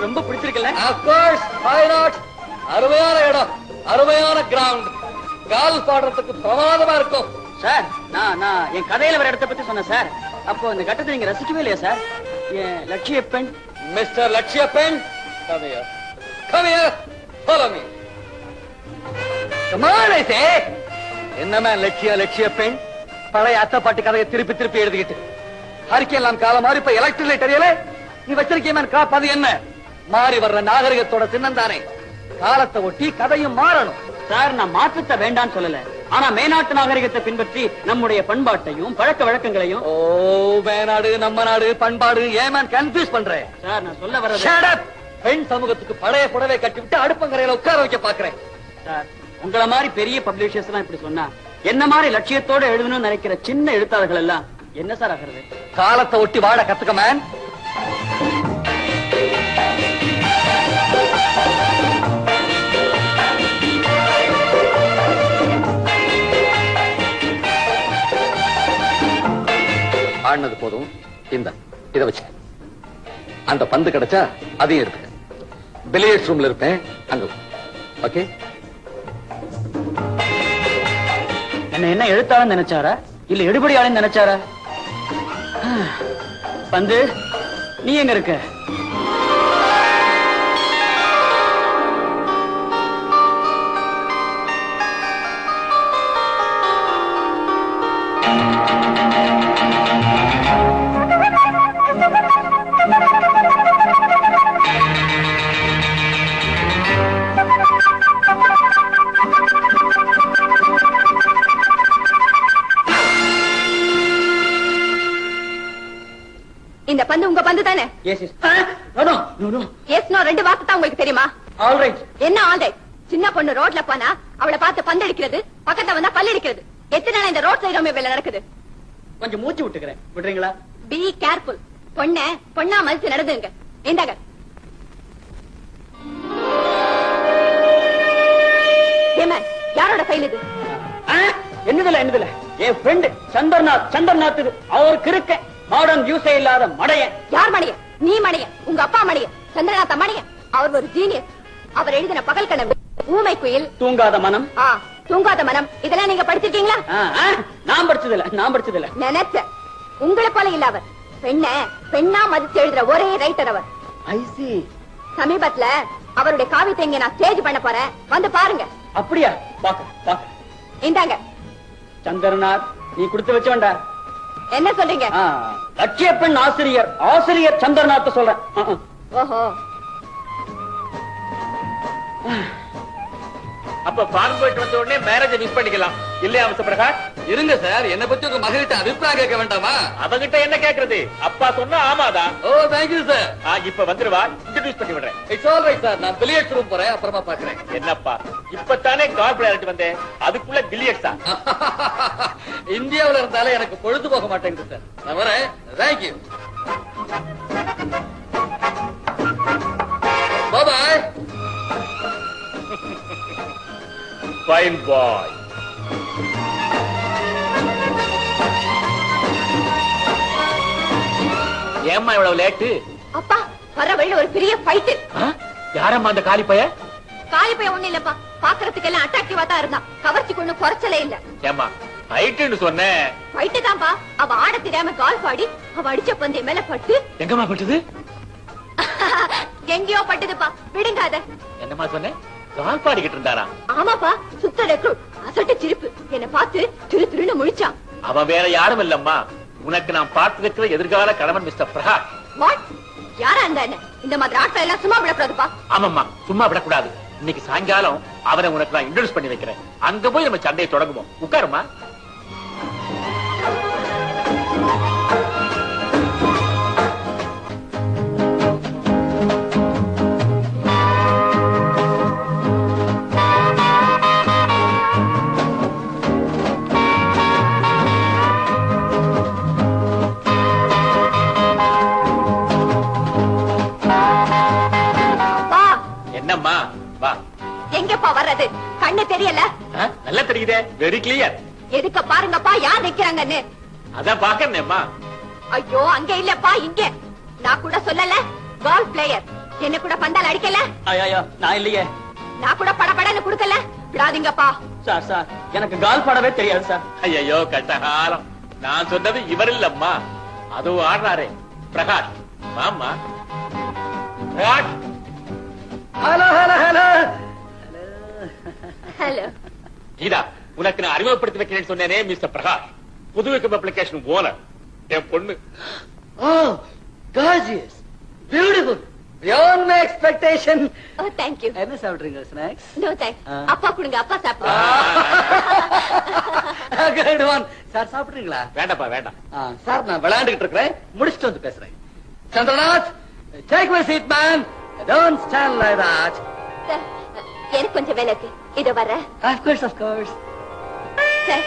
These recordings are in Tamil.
ரொம்ப பிடிச்சிருக்கல? Of course, why not? அருமையான இடம், அருமையான கிரவுண்ட், கால்ஃப் ஆடுறதுக்கு பிரமாதமா இருக்கும். சார் நான் என் கதையில வர இடத்தை பத்தி சொன்னேன் சார். அப்போ இந்த கட்டத்தை நீங்க ரசிக்கவே இல்லையா சார்? என் லட்சிய பெண் மிஸ்டர் லட்சிய பெண், come here, come here, follow me. Come on, I say. என்னமே லட்சிய பெண், பழைய அத்தை பாட்டி கதையை திருப்பி திருப்பி எழுதிக்கிட்டு ஹரிக்கெல்லாம் காலம் மாறி இப்ப எலக்ட்ரிக் லைட் தெரியல. நீ வச்சிருக்கேன் காப்பு அது என்ன? மாறி வர்ற நாகரிகத்தோட சின்னம் தானே. காலத்தை ஒட்டி கதையும் மாறணும். சார் நான் மாற்றத்தை வேண்டான்னு சொல்லல, ஆனா மேநாட்டு நாகரிகத்தை பின்பற்றி நம்முடைய பண்பாட்டையும் பழக்க வழக்கங்களையும். ஓ மேநாடு நம்ம நாடு பண்பாடு ஏன் கன்ஃபியூஸ் பண்றேன்? சார் நான் சொல்ல வர்றது பெண் சமூகத்துக்கு பழைய புடவை கட்டி விட்டு அடுப்பங்கரையில உட்கார வைக்க பாக்குறேன். சார் உங்களை மாதிரி பெரிய பப்ளிஷர்ஸ் எல்லாம் இப்படி சொன்னா என்ன மாதிரி லட்சியத்தோட எழுதணும்னு நினைக்கிற சின்ன எழுத்தாளர்கள் எல்லாம் என்ன சார் ஆகிறது? காலத்தை ஒட்டி வாழ கத்துக்க மேன். ஆடினது போதும், இத வச்சு அந்த பந்து கிடைச்சா அதையும் எடுத்துக்க. பில்லியர்ட்ஸ் ரூம்ல இருப்பேன், அங்க. ஓகே? என்ன எழுத்தாளன் நினைச்சாரா இல்ல எடுபடியாளன் நினைச்சாரா? பந்து நீ எங்க இருக்க? இந்த பந்து உங்க பந்து தானே? ரெண்டு வார்த்தை தான் உங்களுக்கு தெரியுமா? என்ன ஆல்ரைட்? சின்ன பொண்ணு ரோட்ல போனா அவளை பார்த்து பந்து அடிக்கிறது, பக்கத்துல வந்தா பல்லு அடிக்கிறது. எத்தனை நாள் இந்த ரோட் சைடு வேலை நடக்குது? கொஞ்சம் மூச்சு விட்டுக்கிறேன், விடுறீங்களா? Be careful. பொண்ணா மதிச்சு நடந்துங்க. இந்தாங்க. யாரோட ஃபைல் இது? என்னதுல என் ஃப்ரெண்ட் சந்தர்நாத் அவருக்கு இருக்க மாடர்ன் யூஸே இல்லாத மடையன். யார் மடையன்? நீ மடையன், உங்க அப்பா மடையன், சந்திரநாத்த மடையன். அவர் ஒரு ஜீனியஸ். அவர் எழுதின பகல் கனவு, ஊமை குயில், தூங்காத மனம். தூங்காத மனம் இதெல்லாம் நீங்க படிச்சிருக்கீங்களா? நான் படிச்சதில்ல. நினைச்ச உங்களை போல இல்ல அவர். பெண்ணா மதிச்சு எழுதுற ஒரே ரைட்டர் அவர். I see. சமீபத்துல அவருடைய காவியத்தை இங்க நான் ஸ்டேஜ் பண்ண போறேன், வந்து பாருங்க. அப்படியா? பாக்க பாக்க. இந்தாங்க. சந்திரநாத், நீ கொடுத்து வச்ச வேண்டா. என்ன சொல்றீங்க? லட்சிய பெண் ஆசிரியர், ஆசிரியர் சந்திரநாத் சொல்றேன். ஓஹோ. அப்ப ஃபார்ம் போயிட்டு வந்த உடனே மேரேஜ் மிஸ் பண்ணிக்கலாம் இல்லையா மிஸ்டர் பிரகாஷ்? இருங்க சார், என்ன பத்தி உங்க மகிழ்ச்சி அபிப்பிராயம் கேட்க வேண்டாமா? அவங்கிட்ட என்ன கேக்குறது? அப்பா சொன்னா ஆமாதான். ஓ தேங்க்யூ சார். இப்ப வந்துருவா, இன்ட்ரோடியூஸ் பண்ணி விடுறேன். இட்ஸ் ஆல் ரைட் சார், நான் பில்லியர்ட்ஸ் ரூம் போறேன், அப்புறமா பாக்குறேன். என்னப்பா இப்பதானே கால் பிளேயர் வந்தேன், அதுக்குள்ள பில்லியர்ட்ஸா? இந்தியாவுல இருந்தாலே எனக்கு பொழுது போக மாட்டேங்குது சார். நான் வரேன். தேங்க்யூ. பாய். Fine boy. ஏம்மா இவ்வளவு லேட்டு? அப்பா, வர வழியில ஒரு பெரிய ஃபைட். யாரம்மா அந்த காலி பைய? காலி பையன் ஒண்ணு இல்லப்பா, பாக்குறதுக்கு எல்லாம் அட்ராக்டிவா தான் இருந்தான். கவர்ச்சிக்கு ஒண்ணும் குறைச்சலே இல்ல. ஏம்மா ஃபைட்னு சொன்னேன். ஃபைட் தான்ப்பா. அவ ஆட தெரியாம கால்ஃப் ஆடி அவ அடிச்ச பந்தய மேல பட்டு. எங்கம்மா பட்டது? எங்கேயோ பட்டதுப்பா, விடுங்க அத. என்னம்மா சொன்னேன்? கால் பாடிக்கிட்டு இருந்தாரா? ஆமாப்பா, சுத்த ரெக்ரூட், அசட்டு சிரிப்பு. என்ன பார்த்து திரு திருன்னு முழிச்சான். அவன் வேற யாரும் இல்லம்மா, உனக்கு நான் பார்த்து வைக்கிற எதிர்கால கணவன் மிஸ்டர் பிரகாஷ். வாட்? யாரா இருந்தா என்ன? இந்த மாதிரி ஆட்கள் எல்லாம் சும்மா விடக்கூடாதுப்பா. ஆமாம்மா, சும்மா விடக்கூடாது. இன்னைக்கு சாயங்காலம் அவரை உனக்கு நான் இன்ட்ரோடியூஸ் பண்ணி வைக்கிறேன். அங்க போய் நம்ம சண்டையை தொடங்குவோம். உட்காருமா. என்னம்மா வா. எங்கப்பா வர்றது? கண்ணு தெரியல? நல்லா தெரியுதே, வெரி கிளியர். எதுக்க பாருங்கப்பா, யார் நிக்கிறாங்கன்னு. அதான் பாக்கறேன்மா. ஐயோ, அங்க இல்லப்பா, இங்க. நான் கூட சொல்லல, கால்ஃப் பிளேயர். என்ன கூட பந்தால் அடிக்கல. ஐயோ, நான் இல்லையே. நான் கூட படபடன்னு குடுக்கல. விடாதீங்கப்பா. சார் சார், எனக்கு கால் பாடவே தெரியாது சார். ஐயோ கட்டகாலம். நான் சொன்னது இவர் இல்லம்மா, அதோ ஆடுறாரே பிரகாஷ். மாமா Prakash. Hello hello hello hello. Geetha, உனக்கு நான் அறிமுகப்படுத்தி வைக்கிறேன்னு சொன்னேனே மிஸ்டர் பிரகாஷ், புதுவிக்கம் அப்ளிகேஷன் ஓனர், என் பொண்ணு. Oh gorgeous, beautiful, beyond my expectation. Oh thank you. என்ன சாப்பிடுறீங்க? ஸ்நாக்ஸ்? No thanks. அப்பா கொடுங்க, அப்பா சாப்பிடுங்க. Good one. சார் சாப்பிடுறீங்களா? வேண்டாப்பா வேண்டாம். சார், நான் விளையாண்டுகிட்டு இருக்கிறேன், முடிச்சிட்டு வந்து பேசுறேன். Chandranath, take my seat man. Don't stand like that. Sir, எனக்கு கொஞ்சம் வேலை இருக்கு, இதோ வரேன். Of course, of course. Sir,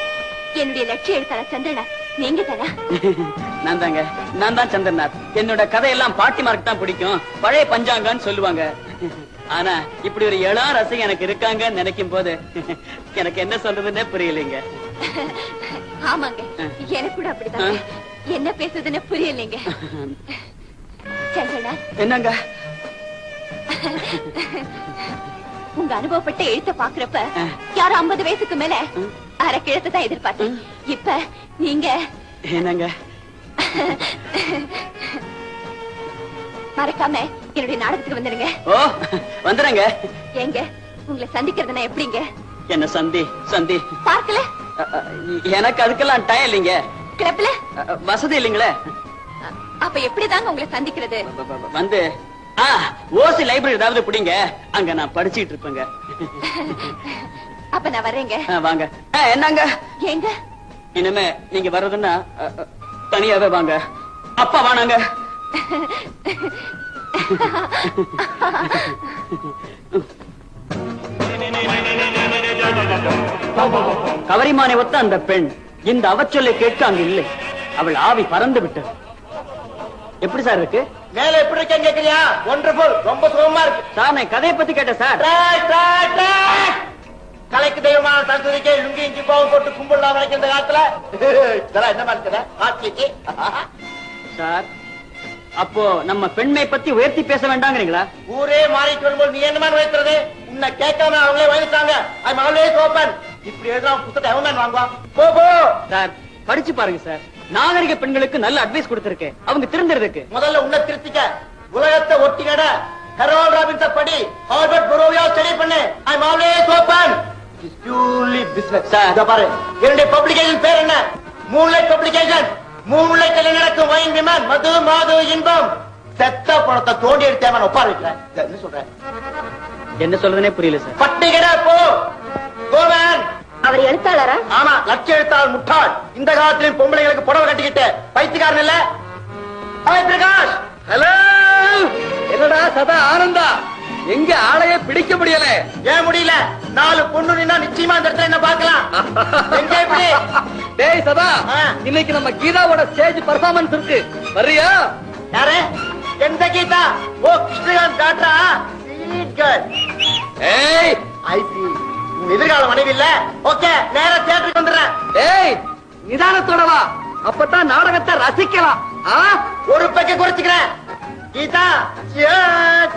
என்னுடைய லட்சிய எழுத்தாளர் சந்திரநாத் நீங்க தானா? நான் தாங்க, நான் தான் சந்திரநாத். என்னோட கதையெல்லாம் பாட்டிமார்க்கு தான் பிடிக்கும், பழைய பஞ்சாங்கன்னு சொல்லுவாங்க. ஆனா இப்படி ஒரு இளம் ரசிகன் எனக்கு இருக்காங்கன்னு நினைக்கும் போது எனக்கு என்ன சொல்றதுன்னே புரியலைங்க. ஆமாங்க, எனக்கு கூட அப்படிதான். என்ன பேசுறதுன்னு புரியலைங்க. சந்திரநாத், என்னங்க? உங்க அனுபவப்பட்ட எழுத்த பாக்குறப்ப யாரும் 50 வயசுக்கு மேல அரை கிழத்தை தான் எதிர்பார்த்தேன். இப்ப நீங்க என்னங்க? மறக்காம என்னுடைய நாடகத்துக்கு வந்துடுங்க. ஓ வந்துடுங்க. எங்க உங்களை சந்திக்கிறதுனா எப்படிங்க? என்ன சந்தி சந்தி பார்க்கல? எனக்கு அதுக்கெல்லாம் டைம் இல்லைங்க. கிளப்ல வசதி இல்லைங்களே. அப்ப எப்படிதாங்க உங்களை சந்திக்கிறது? வந்து ஓசி லைப்ரரி ஏதாவது பிடிங்க, அங்க நான் படிச்சுட்டு இருப்பேங்க. அப்ப நான் வரேங்க. வாங்க. என்னங்க? எங்க? இனிமே நீங்க வர்றதுன்னா தனியாவே வாங்க. அப்பா வாங்க. கவரிமானை ஒத்த அந்த பெண் இந்த அவச்சொல்லை கேட்க அங்கு இல்லை. அவள் ஆவி பறந்து விட்டது. எப்படி சார் இருக்கு? மேல எப்படி இருக்கேன்னு கேக்குறியா? ஒண்டர்ஃபுல், ரொம்ப சுகமா இருக்கு சார். நான் கதையை பத்தி கேட்டேன் சார். கலைக்கு தெய்வமான சரஸ்வதிக்கு லுங்கி இஞ்சி பாவம் போட்டு கும்பிடலாம் வரைக்கும் இந்த காலத்துல இதெல்லாம் என்ன மாதிரி ஆட்சிக்கு சார். அப்போ நம்ம பெண்மை பத்தி உயர்த்தி பேச வேண்டாங்கிறீங்களா? ஊரே மாறிட்டு வரும்போது நீ என்ன மாதிரி வைக்கிறது? உன்னை கேட்காம அவங்களே வந்துட்டாங்க. I'm always open. இப்படி எழுதுறான் புத்தகம் எவன் வாங்குவான்? போ போ சார், படிச்சு பாருங்க சார். நாகரிக பெண்களுக்கு நல்ல அட்வைஸ் கொடுத்திருக்கேன், அவங்க திருந்துறதுக்கு. முதல்ல உன்னை திருத்திக்க. உலகத்தை ஒட்டி நட. கரோல் ராபின்ஸ படி. Purely business. Sir. இத பாரு, என்னுடைய பப்ளிகேஷன் பேர் என்ன? Moonlight publication. மூன்லைட்ல நடக்கும் வைன் விமான் மது மாது இன்பம். செத்த பணத்தை தோண்டி எடுத்து நான் ஒப்பார வைக்கிறேன். என்ன சொல்றேன்? என்ன சொல்றதுனே புரியல சார். பட்டிகடா போ. கோமேன். அவர் எழுத்தாளரா? ஆமா, லட்ச எழுத்தாளர் முட்டாள். இந்த காலத்திலும் பொம்பளைங்களுக்கு புடவை கட்டிக்கிட்டு பைத்தியக்காரன் இல்ல. ஹாய் பிரகாஷ். ஹலோ, என்னடா சதா ஆனந்தா, எங்க ஆளைய பிடிக்க முடியல? ஏன் முடியல? 4 பொண்ணு நின்னா நிச்சயமா இந்த இடத்துல என்ன பார்க்கலாம். எங்க எப்படி? டேய் சதா, ஆ. இன்னைக்கு நம்ம கீதாவோட ஸ்டேஜ் பெர்ஃபார்மன்ஸ் இருக்கு, வர்றியா? யாரு? எந்த கீதா? ஓ, கிருஷ்ணகாந்த் டாட்டா. Sweet girl. ஏய் ஐ சி. உன் எதிர்கால மனைவி இல்ல. ஓகே, நேரா தியேட்டருக்கு வந்துடுறேன். ஏய், நிதானத்தோட வா, அப்பதான் நாடகத்தை ரசிக்கலாம். ஆ? ஒரு பக்க குறைச்சுக்கிறேன். கீதா, cheers.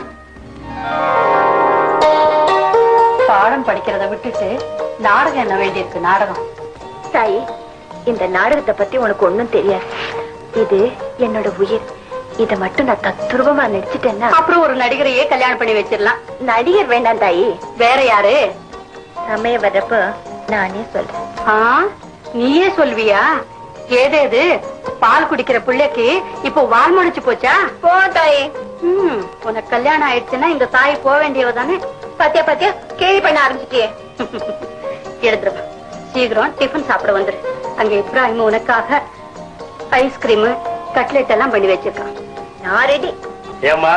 பாடம் படிக்கிறத விட்டுட்டு நாடகம் என்ன வேண்டியிருக்கு? நாடகம் தாயி, இந்த நாடகத்தை பத்தி உனக்கு ஒண்ணும் தெரியாது. இது என்னோட உயிர். இத மட்டும் நான் தத்துருவமா நடிச்சிட்டேன்னா அப்புறம் ஒரு நடிகரையே கல்யாணம் பண்ணி வச்சிடலாம். நடிகர் வேண்டாம் தாயி, வேற யாரு? சமயம் வர்றப்ப நானே சொல்றேன். நீயே சொல்வியா? ஏதேது பால் குடிக்கிற பிள்ளைக்கு இப்போ வால் முடிச்சு போச்சா? போ தாயி. உனக்கு கல்யாணம் ஆயிடுச்சுன்னா இந்த தாய் போக வேண்டியவ தானே. பாத்தியா பாத்தியா, கேள்வி பண்ண ஆரம்பிச்சிட்டியே. எடுத்துருவா, சீக்கிரம் டிஃபன் சாப்பிட வந்துரு. அங்க இப்ராஹிம் உனக்காக ஐஸ்கிரீம் கட்லெட் எல்லாம் பண்ணி வச்சிருக்கான். நான் ரெடி. ஏம்மா,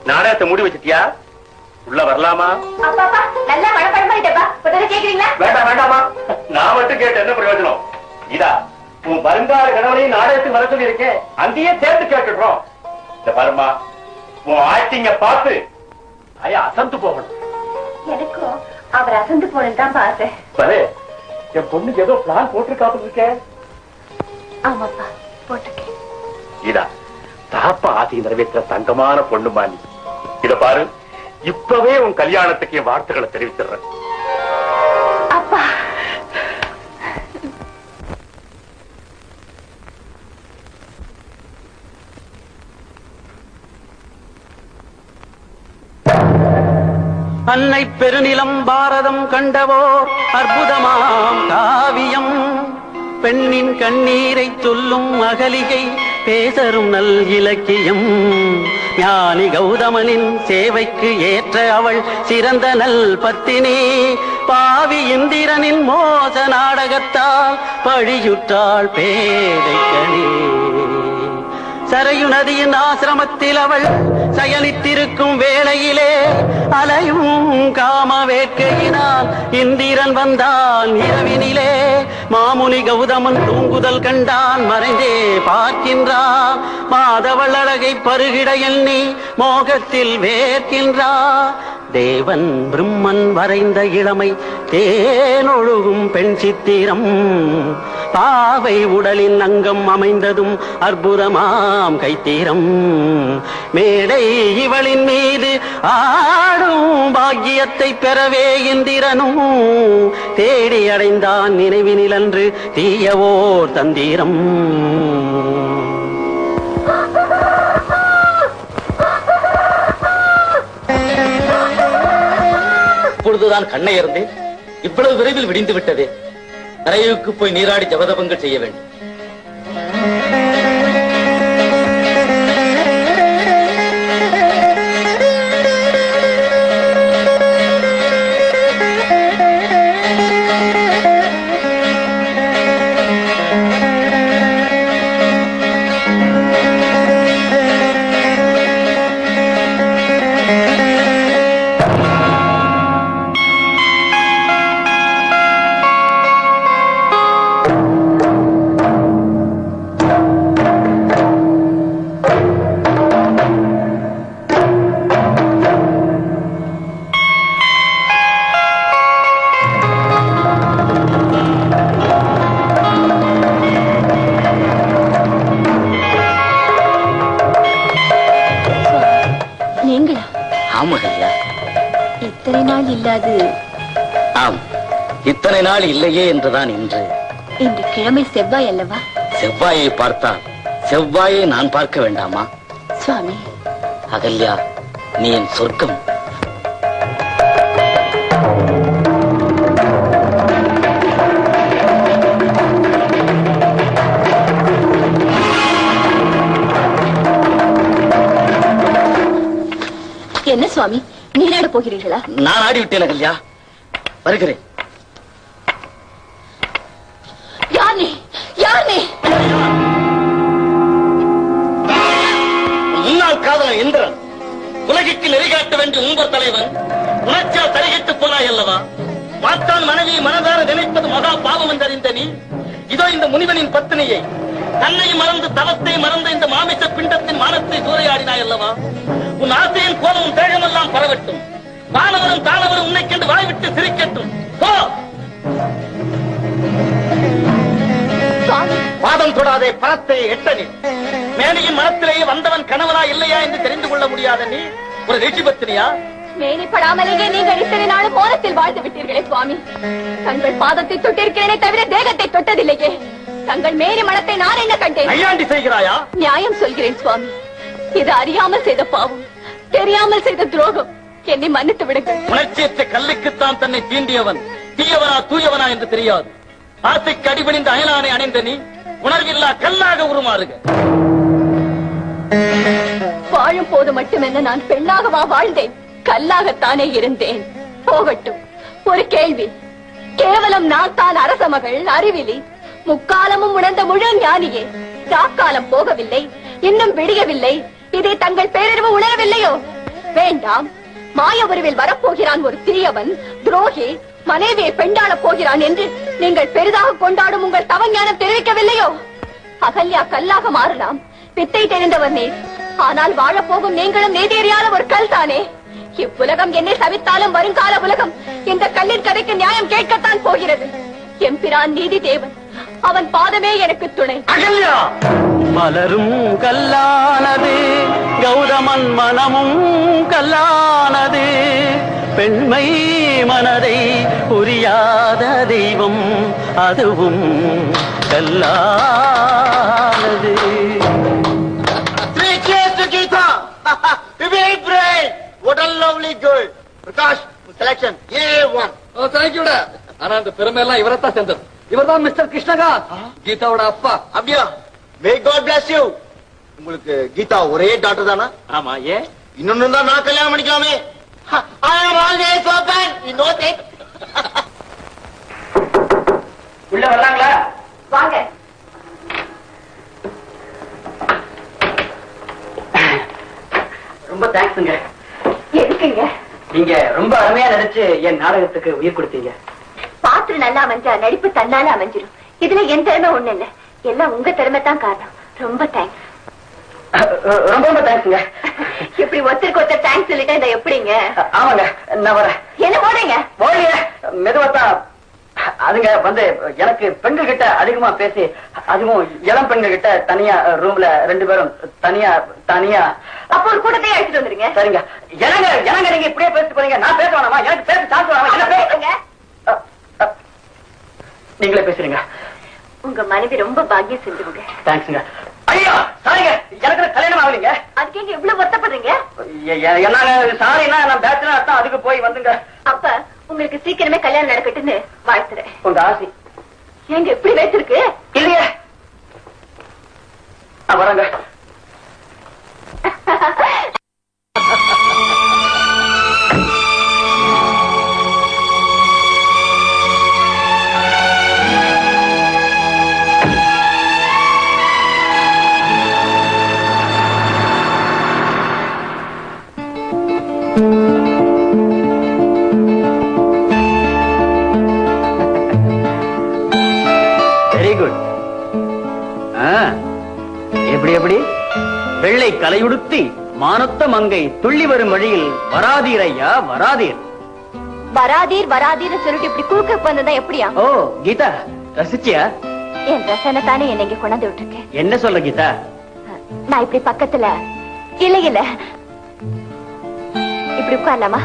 நாடகத்தை மூடி வச்சிட்டியா? உள்ள வரலாமா? அப்பாப்பா, நல்லா மழை பண்ணிட்டப்பா. உடனே கேக்குறீங்களா? வேண்டாம் வேண்டாமா, நான் மட்டும் கேட்டு என்ன பிரயோஜனம்? இதா உன் வருங்கால கணவனையும் நாடகத்துக்கு வர சொல்லி இருக்கேன், அங்கேயே சேர்த்து கேட்டுடுறோம். இந்த பாருமா, உன் ஆக்டிங்க பார்த்து அசந்து போகணும். எனக்கும் அவர் அசந்து போனது தான் பாரு. பாரு, என் பொண்ணுக்கு ஏதோ பிளான் போட்டு காத்துட்டு இருக்கேன். ஆமாப்பா, போட்டுக்கேன். இதா தாப்பா ஆசை நிறைவேற்ற தங்கமான பொண்ணு மாணி. இத பாரு, இப்பவே உன் கல்யாணத்துக்கு என் வாழ்த்துக்களை தெரிவிச்சிடுறேன். அப்பா, அன்னை பெருநிலம் பாரதம் கண்டவோர் அற்புதமாம் காவியம். பெண்ணின் கண்ணீரை சொல்லும் அகலிகை பேசரும் நல் இலக்கியம். ஞானி கௌதமனின் சேவைக்கு ஏற்ற அவள் சிறந்த நல் பத்தினி. பாவி இந்திரனின் மோச நாடகத்தால் பழியுற்றாள் பேதைக்கணி. சரையு நதியின் ஆசிரமத்தில் அவள் சயனித்திருக்கும் வேளையிலே அலையும் காம வேட்கையினால் இந்திரன் வந்தான் இரவினிலே. மாமுனி கௌதமன் தூங்குதல் கண்டான், மறைந்தே பார்க்கின்றான். மாதவள் அழகை பருகிட எண்ணி மோகத்தில் வேர்க்கின்றான். தேவன் பிரம்மன் வரைந்த இளமை தேனொழுகும் பெண் சித்திரம். பாவை உடலின் அங்கம் அமைந்ததும் அற்புதமாம் கைத்தீரம். மேடை இவளின் மீது ஆடும் பாக்கியத்தை பெறவே இந்திரனும் தேடி அடைந்தான் நினைவினில் அன்று தீயவோர் தந்திரம். இப்பொழுதுதான் கண்ணை இறந்தேன், இவ்வளவு விரைவில் விடிந்து விட்டதே. தரையுக்கு போய் நீராடி ஜபதபங்கள் செய்ய வேண்டும். இத்தனை நாள் இல்லாது. ஆம், இத்தனை நாள் இல்லையே என்றுதான் இன்று. இன்று கிழமை செவ்வாய் அல்லவா? செவ்வாயை பார்த்தால் செவ்வாயை நான் பார்க்க வேண்டாமா? சுவாமி, அகல்யா, நீ என் சொர்க்கம். சுவாமி நீராட போகிறீர்களா? நான் ஆடிவிட்டேன் அகல்யா, வருகிறேன். யார் நீ? யார் நீ? முன்னாள் காதலன் இந்திரன், உலகிற்கு நெறிகாட்ட வேண்டிய உங்கள் தலைவன் உணர்ச்சியால் தரிகிட்டு போனாய் அல்லவா? மாத்தான் மனைவியை மனதார நினைப்பது மகா பாவம் என்றறிந்த நீ இதோ இந்த முனிவனின் பத்தினியை, தன்னை மறந்து தவத்தை மறந்த இந்த மாமிச பிண்டத்தின் மானத்தை சூறையாடினாய் அல்லவா? உன் ஆசையின் கோபம் தேகமெல்லாம் பரவட்டும், வானவரும் தானவரும் உன்னை கண்டு வாய்விட்டு சிரிக்கட்டும். போ! பாதம் தொடாதே, பணத்தை எட்டனி. மேனியின் மனத்திலேயே வந்தவன் கணவனா இல்லையா என்று தெரிந்து கொள்ள முடியாத நீ ஒரு ரிஷிபத்தினியா? மேனிப்படாமலேயே நீங்கள் இத்தனை நாளும் மோனத்தில் வாழ்ந்து விட்டீர்களே சுவாமி. தங்கள் பாதத்தை தொட்டிருக்கிறேனே தவிர தேகத்தை தொட்டதில்லையே. தங்கள் மேரி மனத்தை நான் என்ன கண்டேன்? ஐயாண்டி செய்கிறாயா? நியாயம் சொல்கிறேன் சுவாமி. இது அறியாமல் செய்த பாவம், தெரியாமல் செய்த துரோகம். என்னை மன்னித்து விடுங்கள். உணர்ச்சியற்ற கல்லுக்குத்தான் தன்னை தீண்டியவன் தீயவனா தூயவனா என்று தெரியாது. ஆசைக்கு அடிபணிந்த அயலானை அணிந்த நீ உணர்வில்லா கல்லாக உருமாறுக. வாழும் போது மட்டுமென்ன நான் பெண்ணாகவா வாழ்ந்தேன்? கல்லாகத்தானே இருந்தேன். போகட்டும். ஒரு கேள்வி. கேவலம் நான் தான் அரச மகள், அறிவிலி, முக்காலமும் உணர்ந்த முழு ஞானியே. ராக்காலம் போகவில்லை, இன்னும் விடியவில்லை. இதை தங்கள் பேரறிவு உணரவில்லையோ? வேண்டாம். மாய உருவில் வரப்போகிறான் ஒரு தீயவன், துரோகி, மனைவியை பெண்டாட போகிறான் என்று நீங்கள் பெரிதாக கொண்டாடும் உங்கள் தவஞானம் தெரிவிக்கவில்லையோ? அகல்யா கல்லாக மாறலாம், வித்தை தெரிந்தவர் நீர். ஆனால் வாழப்போகும் நீங்களும் நீதியறியாத ஒரு கல் தானே. இவ்வுலகம் என்னை சவித்தாலும் வருங்கால உலகம் இந்த கல்லின் கதைக்கு நியாயம் கேட்கத்தான் போகிறது. எம்பிரான் நீதி தேவன், அவன் பாதமே எனக்கு துணை. அகல்யா! மலரும் கல்லானது, கௌதமன் மனமும் கல்லானது. பெண்மை மனதை புரியாத தெய்வம் அதுவும் கல்லானது. What a lovely girl. Prakash, selection A1. தேங்க்யூடா. ஆனா அந்த பெருமை எல்லாம் இவரைத்தான் சேர்ந்தது. இவர்தான் மிஸ்டர் கிருஷ்ணகாந்த், கீதாவோட அப்பா. அப்படியா? May God bless you. உங்களுக்கு கீதா ஒரே டாக்டர் தானா? ஆமா, ஏன்? இன்னொன்னு தான் நான் கல்யாணம் பண்ணிக்கலாமே. I am always open. You know that. உள்ள வர்றாங்களா? வாங்க. ரொம்ப தேங்க்ஸுங்க. எதுக்குங்க? நீங்க ரொம்ப அருமையா நடிச்சு என் நாடகத்துக்கு உயிர் கொடுத்தீங்க. பாத்திரம் நல்லா அமைஞ்சா நடிப்பு தன்னால அமைஞ்சிரும். இதுல என் திறமை ஒண்ணு இல்ல, எல்லாம் உங்க திறமை தான் காரணம். ரொம்ப தேங்க்ஸ். ரொம்ப ரொம்ப தேங்க்ஸுங்க. இப்படி ஒருத்தருக்கு ஒருத்தர் தேங்க்ஸ் சொல்லிட்டா இந்த எப்படிங்க? ஆமாங்க, நான் வரேன். என்ன போடுறீங்க? போலிய மெதுவாத்தான். அதுங்க வந்து எனக்கு பெண்கள் கிட்ட அதிகமா பேசி, அதுவும் இளம் பெண்கள் கிட்ட தனியா ரூம்ல 2 பேரும் தனியா தனியா. அப்ப ஒரு கூட்டத்தையே அழைச்சிட்டு வந்துருங்க. சரிங்க. எனக்கு எனக்கு நீங்க இப்படியே பேசிட்டு போறீங்க. நான் பேச வேணாமா? எனக்கு பேச சான்ஸ் வேணாமா? என்ன பேசுங்க? நீங்களே பேசுறீங்க. உங்க மனைவி ரொம்ப பாக்கியம் செஞ்சுங்க. தேங்க்ஸுங்க. ஐயோ சாரிங்க, எனக்கு கல்யாணம் ஆகலைங்க. அதுக்கு எங்க இவ்வளவு வருத்தப்படுறீங்க? என்ன சாரின்னா நான் பேச்சுனா அர்த்தம், அதுக்கு போய் வந்துங்க. அப்ப உங்களுக்கு சீக்கிரமே கல்யாணம் நடக்கட்டுன்னு வாழ்த்துறேன். உங்க ஆசை எங்க எப்படி வச்சிருக்கு? இல்லையே. வரங்க. Very good. எப்படி எப்படி வெள்ளை கலையுடுத்தி மானத்த மங்கை துள்ளி வரும் வழியில் வராதீர் ஐயா வராதீர். வராதீர் வராதீர் சொல்லிட்டு இப்படி குறுக்க வந்ததா எப்படியா? ஓ கீதா, ரசிச்சியா? என் ரசனை தானே என்ன இங்க கொண்டாந்து விட்டுருக்கேன். என்ன சொல்ல கீதா? நான் இப்படி பக்கத்துல இல்ல இல்ல இப்படி உட்காரலாமா?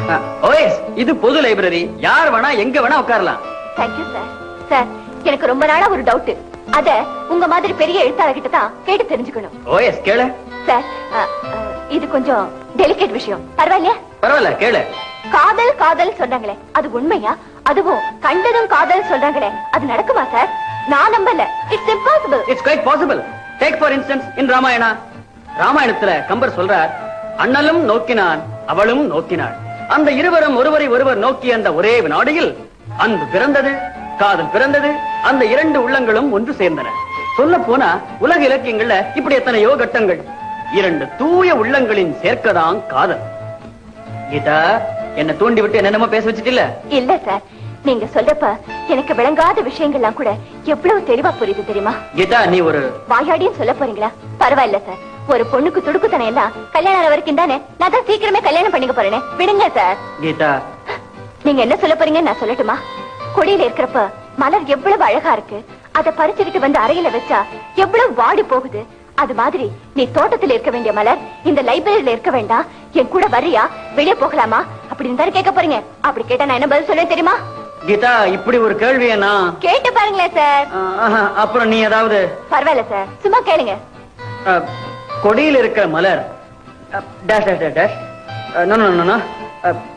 ஓஎஸ், இது பொது லைப்ரரி, யார் வேணா எங்க வேணா உட்காரலாம். Thank you sir. சார், எனக்கு ரொம்ப நாளா ஒரு டவுட். அத உங்க மாதிரி பெரிய எழுத்தாளர்கிட்ட தான் கேட்டு தெரிஞ்சுக்கணும். ஓஎஸ் கேளு. சார், இது கொஞ்சம் டெலிகேட் விஷயம். பரவாயில்லையா? பரவாயில்ல கேளு. காதல் காதல் சொல்றாங்களே, அது உண்மையா? அதுவும் கண்டதும் காதல் சொல்றாங்களே, அது நடக்குமா சார்? நான் நம்பல. It's impossible. It's quite possible. Take for instance in Ramayana. ராமாயணத்துல கம்பர் சொல்றார், அண்ணலும் நோக்கினான் அவளும் நோக்கினாள். அந்த இருவரும் ஒருவரை ஒருவர் நோக்கிய அந்த ஒரே வினாடியில் அன்பு பிறந்தது, காதல் பிறந்தது. அந்த இரண்டு உள்ளங்களும் ஒன்று சேர்ந்தன. சொல்ல போனா உலக இலக்கியங்கள்ல இப்படி எத்தனையோ கட்டங்கள். இரண்டு தூய உள்ளங்களின் சேர்க்கதான் காதல். கீதா, என்ன தூண்டி விட்டு என்னென்னமோ பேச வச்சுட்டில்ல? இல்ல சார், நீங்க சொல்றப்ப எனக்கு விளங்காத விஷயங்கள்லாம் கூட எவ்வளவு தெளிவா புரியுது தெரியுமா? கீதா, நீ ஒரு வாயாடியும் சொல்ல போறீங்களா? பரவாயில்ல சார், ஒரு பொண்ணுக்கு துடுக்குத்தனம் எல்லாம் கல்யாணம் ஆன வரைக்கும் தானே. நான் தான் சீக்கிரமே கல்யாணம் பண்ணிக்க போறேனே, விடுங்க சார். கீதா, நீங்க என்ன சொல்ல போறீங்க நான் சொல்லட்டுமா? கொடியில இருக்கிறப்ப மலர் எவ்வளவு அழகா இருக்கு, அதை பறிச்சுக்கிட்டு வந்து அறையில வச்சா எவ்வளவு வாடி போகுது. அது மாதிரி நீ தோட்டத்தில் இருக்க வேண்டிய மலர் இந்த லைப்ரரியில இருக்க வேண்டாம், என் கூட வர்றியா, வெளியே போகலாமா அப்படின்னு தானே கேட்க போறீங்க. அப்படி கேட்டா நான் என்ன பதில் சொல்ல தெரியுமா? கீதா, இப்படி ஒரு கேள்வியை நான் கேட்டு பாருங்களேன் சார். அப்புறம் நீ ஏதாவது? பரவாயில்ல சார், சும்மா கேளுங்க. கொடியில் இருக்கிற மலர்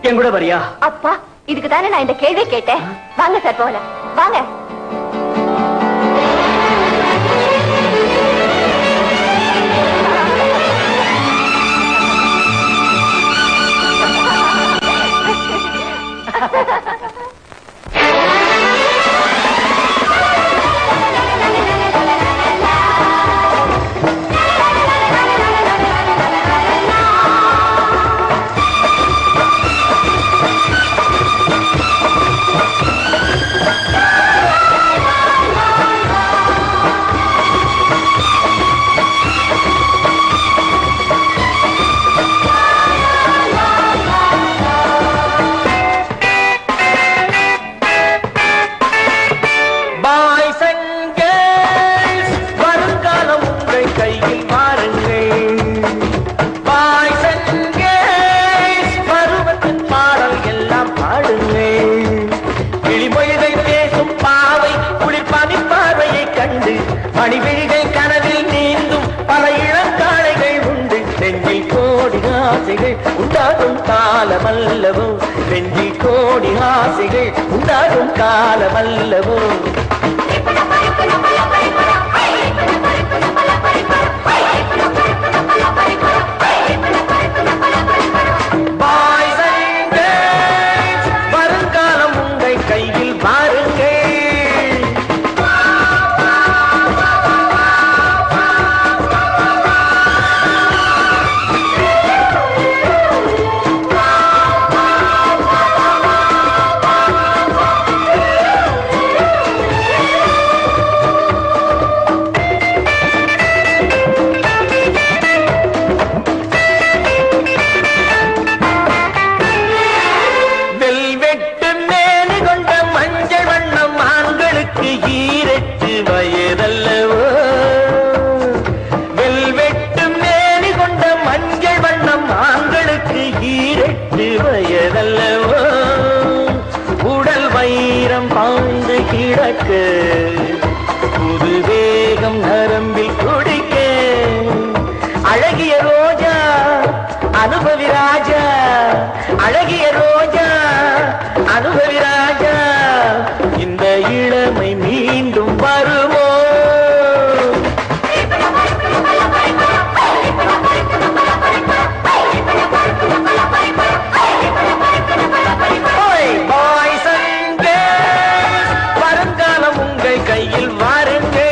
என் கூட வரியா? அப்பா, இதுக்கு தானே நான் இந்த கேள்வி கேட்டேன். வாங்க சார் போகலாம், வாங்க. மணிவிழிகை கனவில் நீந்தும் பல இளங்காளைகள் உண்டு. நெஞ்சில் கோடி ஆசைகள் உண்டாகும் காலமல்லவோ, நெஞ்சில் கோடி ஆசைகள் உண்டாகும் காலமல்லவோ. வருங்காலம் உங்கள் கையில் பாருங்கள். உடல் வைரம் பாய்ந்து கிடக்க, புது வேகம் நரம்பில் குடிக்க, அழகிய ரோஜா அனுபவி ராஜா, அழகிய ரோஜா அனுபவி ராஜா, இந்த இளமை மீண்டும் வருமோ? வருங்காலம் உங்கள் கையில் வாருங்கள்.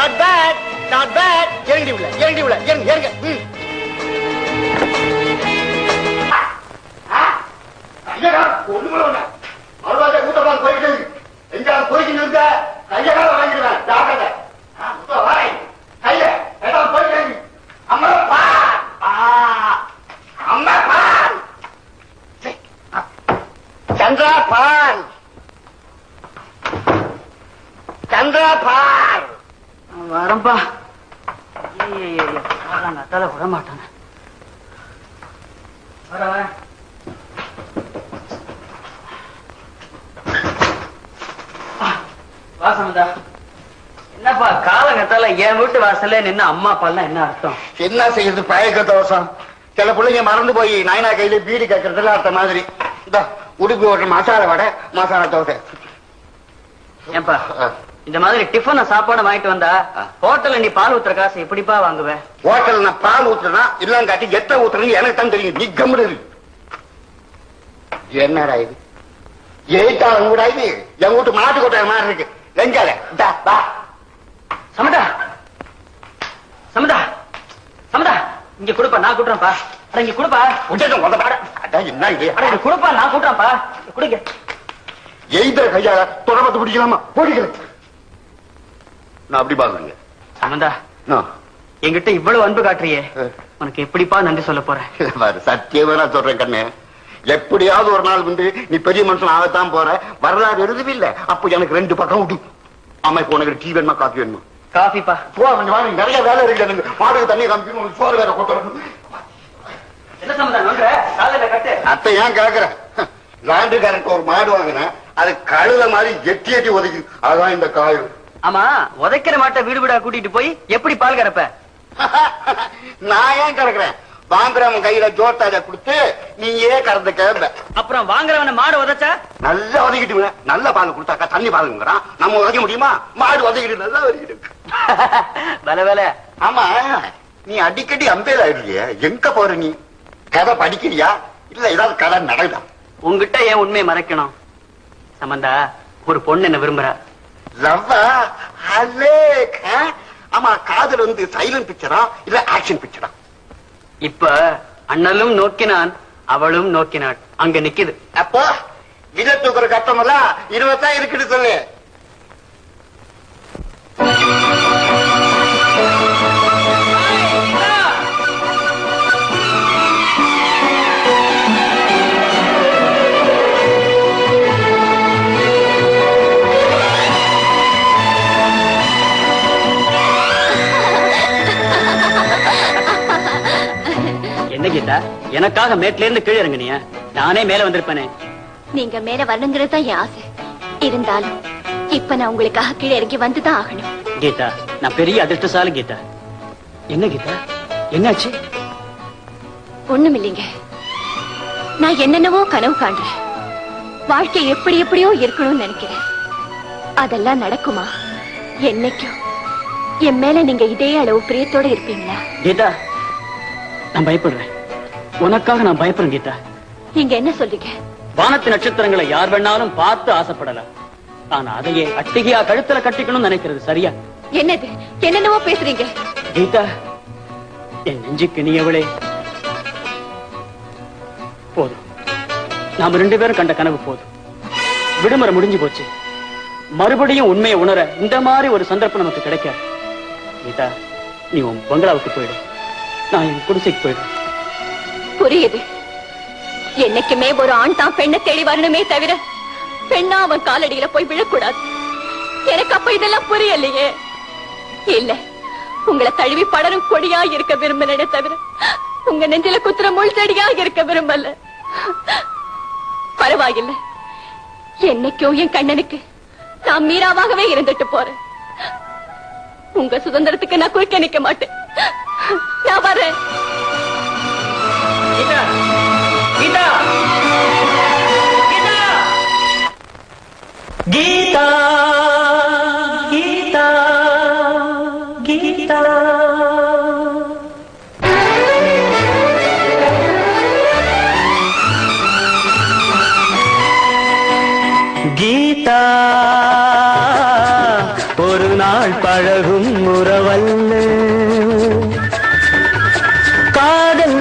Not bad not bad. இறங்கி விட இறங்கி விட இறங்க இறங்க. அறுபது கூட்டம் போயிட்டு எங்க போயிட்டு இருக்க கையகால வாங்கிடுவேன். ஜாக்கிரதை. கைய எல்லாம் போயிட்டு அம்மா அம்மா பால் சந்திரா பால் சந்திரா பால். வரம்பா தலை விட மாட்டாங்க. வர வாசமதா என்னப்பா காலங்கத்தால என் வீட்டு வாசல்ல நின்னு அம்மா அப்பாலாம் என்ன அர்த்தம்? என்ன செய்யறது பழக்க தோசம். சில பிள்ளைங்க மறந்து போய் நாயனா கையில பீடி கேட்கறதுல அர்த்த மாதிரி இந்த உடுப்பி ஓட்டுற மசாலா வடை மசாலா தோசை. ஏன்பா இந்த மாதிரி டிஃபன் சாப்பாடு வாங்கிட்டு வந்தா ஹோட்டல்ல நீ பால் ஊத்துற காசு எப்படிப்பா வாங்குவ? ஹோட்டல் நான் பால் ஊத்துறேன்னா இல்லன்னு காட்டி எத்த ஊத்துறேன்னு எனக்கு தான் தெரியும். நீ கம்முடு. என்னடா இது எயிட்டாலும் கூட இது என் வீட்டு மாட்டு கொட்டாய மாதிரி இருக்கு. எங்கால சமதா சமதா சமதா இங்க கொடுப்பா நான் கூட்டுறேன்ப்பா. இங்க கொடுப்பா என்ன இது கொடுப்பா நான் கூட்டுறேன்ப்பா குடிங்க. எய்தர கையால தொடர்பத்து பிடிக்கலாமா? போடிக்கல நான் அப்படி பாக்குறீங்க. சமந்தா என்கிட்ட இவ்வளவு அன்பு காட்டுறியே உனக்கு எப்படிப்பா நன்றி சொல்ல போறேன்? சத்தியமா நான் சொல்றேன் கண்ணு. எப்படியாவது ஒரு நாள் வந்து நீ பெரிய மனுஷன் ஆகத்தான் போற. வரலாறு எழுதவே இல்லை. அப்போ எனக்கு 2 பக்கம் விட்டு ஆமா இப்போ உனக்கு டீ வேணுமா காஃபி வேணுமா? காஃபிப்பா. போ கொஞ்சம் வாங்க. நிறைய வேலை இருக்கு எனக்கு. மாடுக்கு தண்ணி காமிக்கணும். உனக்கு சோறு வேற கொட்டணும். என்ன சமந்தா நோன்ற காலையில கட்டு. அத்தை ஏன் கேக்குறேன்? லாண்டுக்காரனுக்கு ஒரு மாடு வாங்கினேன். அது கழுத மாதிரி எட்டி எட்டி ஒதுக்கி. அதான் இந்த காயம். ஆமா உதைக்கிற மாட்டை வீடு வீடா கூட்டிட்டு போய் எப்படி பால் கறப்ப? நான் ஏன் கறக்குறேன்? வாங்குறவன் கையில ஜோட்டாஜ கொடுத்து நீயே கறந்து கிளம்ப. அப்புறம் வாங்குறவன மாடு உதைச்சா நல்லா உதக்கிட்டு நல்ல பால் கொடுத்தாக்கா தண்ணி பாலுங்கிறான். நம்ம உதைக்க முடியுமா? மாடு உதக்கிட்டு நல்லா உதக்கிட்டு. வேலை வேலை. ஆமா நீ அடிக்கடி அம்பேல் ஆயிடுறிய. எங்க போற நீ? கதை படிக்கிறியா இல்ல ஏதாவது கதை நடக்குதா? உங்ககிட்ட ஏன் உண்மையை மறைக்கணும்? சம்பந்தா ஒரு பொண்ணு என்ன விரும்புறா. லவ்வா? ஆமா காதல் வந்து சைலண்ட் பிக்சரா இல்ல ஆக்ஷன் பிக்சரா? இப்ப அண்ணலும் நோக்கினான் அவளும் நோக்கினாள். அங்க நிக்குது. அப்போ வித தூக்குற கட்டம் எல்லாம் 20 இருக்குன்னு சொல்லு. என்ன கீதா எனக்காக மேட்ல இருந்து கீழே இறங்குனியா? நானே மேல வந்திருப்பேனே. நீங்க மேல வரணுங்கிறது தான் என் ஆசை. இருந்தாலும் இப்ப நான் உங்களுக்காக கீழே இறங்கி வந்துதான் ஆகணும். கீதா நான் பெரிய அதிர்ஷ்டசாலி கீதா. என்ன கீதா என்னாச்சு? ஒண்ணும் இல்லைங்க. நான் என்னென்னவோ கனவு காண்றேன். வாழ்க்கை எப்படி எப்படியோ இருக்கணும்னு நினைக்கிறேன். அதெல்லாம் நடக்குமா? என்னைக்கும் என் மேல நீங்க இதே அளவு பிரியத்தோட இருப்பீங்களா? கீதா நான் பயப்படுறேன். உனக்காக நான் பயப்படுறேன் கீதா. நீங்க என்ன சொல்றீங்க? வானத்து நட்சத்திரங்களை யார் வேணாலும் பார்த்து ஆசைப்படலாம். ஆனா அதையே அட்டிகையா கழுத்துல கட்டிக்கணும்னு நினைக்கிறது சரியா? என்னது என்னென்னவோ பேசுறீங்க? கீதா என் நெஞ்சுக்கு நீயவளே போதும். நாம 2 பேரும் கண்ட கனவு போதும். விடுமுறை முடிஞ்சு போச்சு. மறுபடியும் உண்மையை உணர இந்த மாதிரி ஒரு சந்தர்ப்பம் நமக்கு கிடைக்காது. கீதா நீ உன் பங்களாவுக்கு போயிடு. நான் என் குடிசைக்கு போயிடுறேன். புரியுது. என்னைக்குமே ஒரு ஆண் தான் பெண்ணை தேடி வரணுமே தவிர பெண்ணா அவன் காலடியில போய் விழக்கூடாது. எனக்கு அப்ப இதெல்லாம் புரியலையே. இல்ல உங்களை தழுவி படரும் கொடியா இருக்க விரும்பினே தவிர உங்க நெஞ்சில குத்துற முள் செடியா இருக்க விரும்பல. பரவாயில்லை. என்னைக்கோ என் கண்ணனுக்கு நான் மீராவாகவே இருந்துட்டு போறேன். உங்க சுதந்திரத்துக்கு நான் குறுக்க நிக்க மாட்டேன். நான் வரேன். கீதா கீதா கீதா கீதா கீதா கீதா ஒரு நாள் நாள் பழகும் உறவல்ல காதல்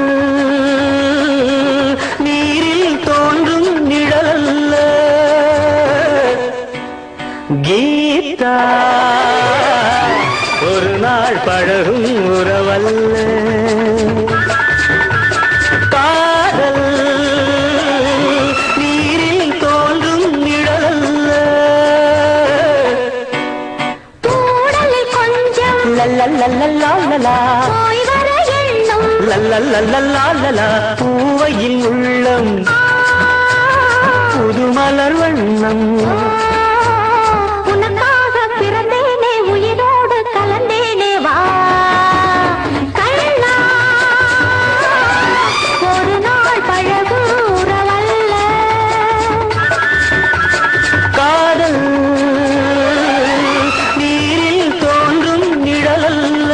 நீரில் தோன்றும் நிழலல்ல கீதா ஒரு நாள் பழகும் உறவல்ல காதல் நீரில் தோன்றும் நிழலல்ல கூடலில் கொஞ்சம் லல்லல்லல்லல்லா போய் வர எண்ணம் லல்லல்லல்லல்லா பூவையின் உள்ளம் புதுமலர் வண்ணம் உனக்காக பிறந்தேனே உயிரோடு கலந்தேனே வா கண்ணா ஒரு நாள் பழகும் உறவல்ல காதல் நீரில் தோன்றும் நிழலல்ல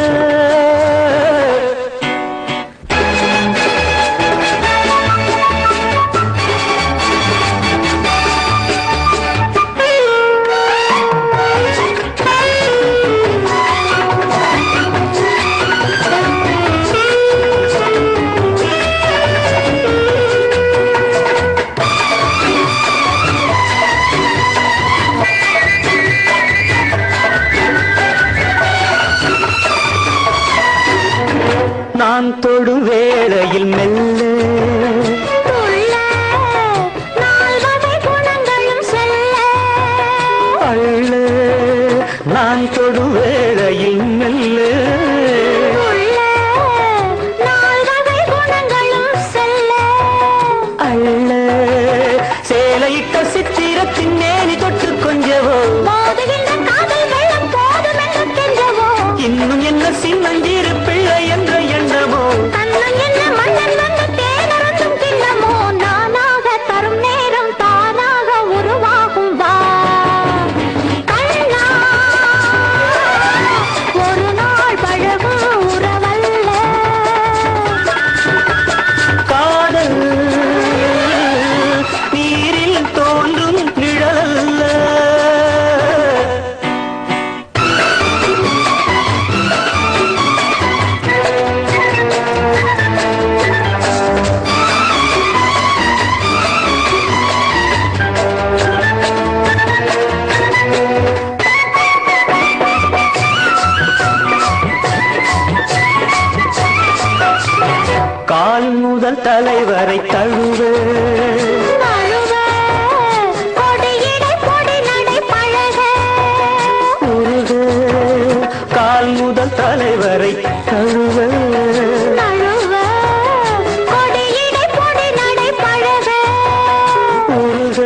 நான் தொடும் வேளையில் மெல்ல துள்ள நால்வகை குணங்களும் செல்ல அள்ள நான் தொடும் வேளையில் மெல்ல துள்ள நால்வகை குணங்களும் செல்ல அள்ள சேலையிட்ட சித்திரத்தின் நேனி தொட்டு கொஞ்சவோ மோதுகின்ற காதல் வெள்ளம் போதும் என்று கெஞ்சவோ இன்னும் என்ன சின்னஞ்சிறு பிள்ளை என்ற எண்ணமோ கண்ணன் என்ன மன்னன் வந்து தேனறந்தும் கிண்ணமோ நானாக தரும் நேரம் தானாக உருவாகும் வா கண்ணா ஒரு நாள் பழகும் உறவல்ல காதல் நீரில் தோன்றும் நிழலல்ல கால் முதல் தலைவரை தழுவ நழுவ கொடியிடை பொடி நடை பழக உருக கால் முதல் தலைவரை தழுவ நழுவ கொடியிடை பொடி நடை பழக உருக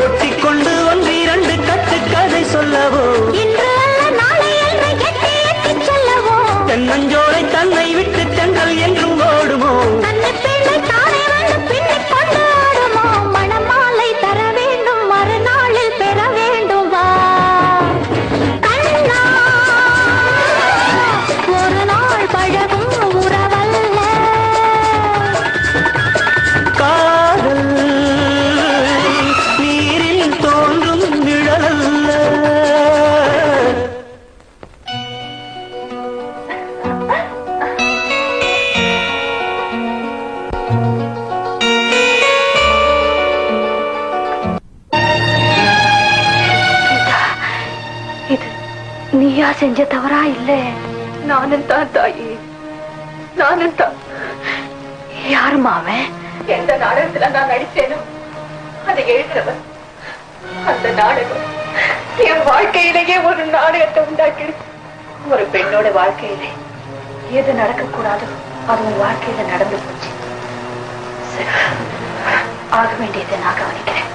ஒட்டிக்கொண்டு ஒன்றிரண்டு கட்டுக்கதை சொல்லவோ இன்று அல்ல நாளை என்று எட்டி எட்டிச் சொல்லவோ தென்னஞ்சோலை தன்னை விட்டு தென்றல் என்றும் ஓடுமோ தன்னை பிள்ளை தானே வந்து பின்னிக் கொண்டு ஆடுமோ மணமாலை தர வேண்டும் மறுநாளில் பெற வேண்டும் வா கண்ணா ஒரு நாள் பழகும் உறவல்ல காதல் நீரில் தோன்றும் நிழலல்ல இது நீயா செஞ்ச தவறா இல்ல நானும் தான் தாயி நானும் தான் யாருமா அவன் எந்த நாடகத்துல நான் நடிச்சேனோ அதை எழுதுறவன் அந்த நாடகம் என் வாழ்க்கையிலேயே ஒரு நாடகத்தை உண்டாக்கிடுச்சு ஒரு பெண்ணோட வாழ்க்கையிலே எது நடக்க கூடாதோ அது உன் வாழ்க்கையில நடந்து போச்சு சரி, ஆக வேண்டியதை நான் கவனிக்கிறேன்.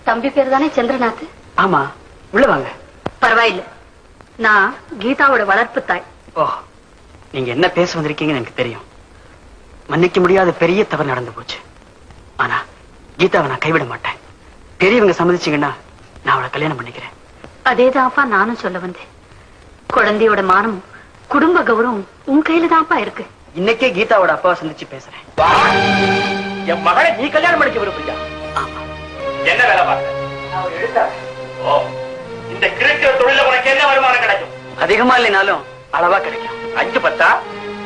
தம்பி பேர் தானே சந்திரநாத்? ஆமா, உள்ள வாங்க. பரவாயில்ல, நான் கீதாவோட வளர்ப்பு தாய். ஓ, நீங்க என்ன பேச வந்திருக்கீங்கன்னு எனக்கு தெரியும். மன்னிக்க முடியாத பெரிய தவறு நடந்து போச்சு. ஆனா கீதாவை நான் கைவிட மாட்டேன். பெரியவங்க சம்மதிச்சீங்கன்னா நான் அவளை கல்யாணம் பண்ணிக்கிறேன். அதேதான்ப்பா நானும் சொல்ல வந்தேன். குழந்தையோட மானமும் குடும்ப கௌரவம் உன் கையில தான்ப்பா இருக்கு. இன்னைக்கே கீதாவோட அப்பாவை சந்திச்சு பேசுறேன். என் மகளை நீ கல்யாணம் பண்ணிக்க விரும்புறியா? என்ன வேலை பார்க்க? ஓ, இந்த கிரிக்கிற தொழில உனக்கு என்ன வருமானம் கிடைக்கும்? அதிகமா இல்லைனாலும் அளவா கிடைக்கும். 5 10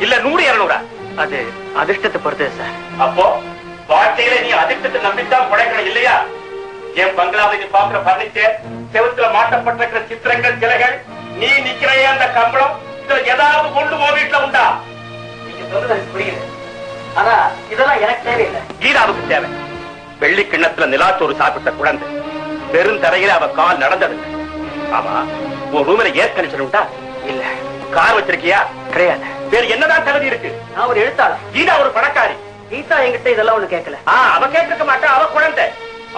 இல்ல 100 200? அது அதிர்ஷ்டத்தை பொறுத்தது சார். அப்போ வாழ்க்கையில நீ அதிர்ஷ்டத்தை நம்பித்தான் பிழைக்கணும் இல்லையா? என் பங்களாவை நீ பாக்குற பர்னிச்சர், செவுத்துல மாட்டப்பட்டிருக்கிற சித்திரங்கள், சிலைகள், நீ நிக்கிறைய அந்த கம்பளம், இதுல ஏதாவது கொண்டு போ வீட்டுல உண்டா? நீங்க சொல்றது எனக்கு புரியுது. ஆனா இதெல்லாம் எனக்கு தேவையில்லை. கீதாவுக்கு தேவை. வெள்ளி கிண்ணத்துல நிலாச்சோறு சாப்பிட்ட குழந்தை, பெரும் தரையில அவ கால் நடந்தது. ஆமா, உன் ரூம்ல ஏர் கண்டிஷன் உண்டா? இல்ல. கார் வச்சிருக்கியா? கிடையாது. வேறு என்னதான் தகுதி இருக்கு? நான் ஒரு எழுத்தாளர். கீதா ஒரு பணக்காரி. கீதா என்கிட்ட இதெல்லாம் ஒண்ணு கேட்கல. அவ கேட்க மாட்டா, அவ குழந்தை.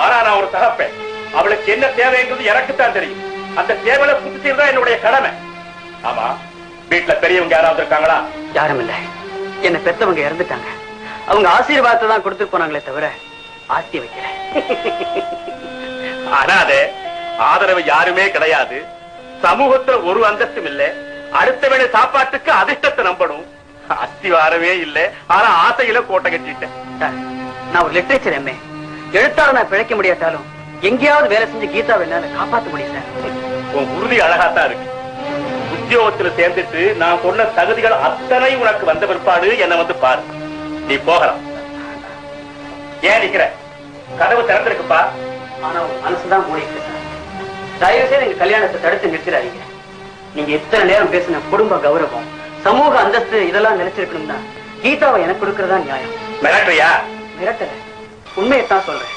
ஆனா நான் ஒரு தகப்பேன். அவளுக்கு என்ன தேவைங்கிறது எனக்குத்தான் தெரியும். அந்த தேவையை பூர்த்தி செய்யறதா என்னுடைய கடமை. ஆமா, வீட்டுல பெரியவங்க யாராவது இருக்காங்களா? யாரும் இல்ல. என்ன பெத்தவங்க இறந்துட்டாங்க. அவங்க ஆசீர்வாதத்தை தான் கொடுத்து போனாங்களே தவிர ஆஸ்தி வைக்கல. அனாதே, ஆதரவு யாருமே கிடையாது. சமூகத்துல ஒரு அந்தஸ்தும் இல்ல. அடுத்த வேளை சாப்பாட்டுக்கு அதிர்ஷ்டத்தை நம்பணும். அஸ்திவாரமே இல்ல. ஆனா ஆசையில கோட்டை கட்டிட்டேன். சார், நான் ஒரு லிட்டரேச்சர் எம்ஏ. எழுத்தாளர் நான் பிழைக்க முடியாட்டாலும் எங்கேயாவது வேலை செஞ்சு கீதாவை என்னால காப்பாற்ற முடியும் சார். உன் உறுதி அழகாத்தான் இருக்கு. உத்தியோகத்துல சேர்ந்துட்டு நான் சொன்ன தகுதிகள் அத்தனை உனக்கு வந்த பிற்பாடு என்ன வந்து பாரு. நீ போகலாம். ஏன் நிக்கிற? கதவு திறந்திருக்குப்பா. ஆனா உங்க மனசுதான் மூடிட்டு சார். தயவு செய்து எங்க கல்யாணத்தை தடுத்து நிறுத்திடாதீங்க. நீங்க இத்தனை நேரம் பேசின குடும்ப கௌரவம், சமூக அந்தஸ்து இதெல்லாம் நினைச்சிருக்கணும்னா கீதாவை எனக்கு கொடுக்கறதா நியாயம். மிரட்டுறியா? மிரட்டல, உண்மையைத்தான் சொல்றேன்.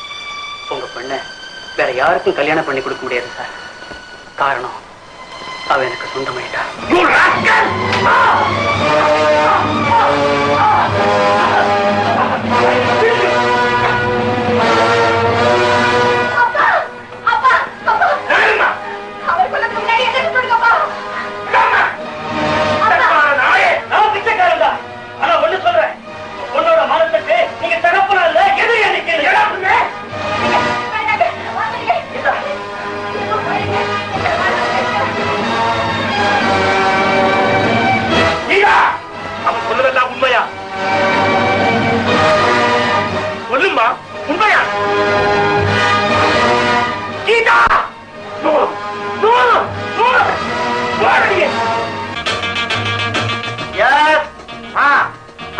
உங்க பொண்ண வேற யாருக்கும் கல்யாணம் பண்ணி கொடுக்க முடியாது சார். காரணம், அவ எனக்கு சொந்தமாயிட்டா.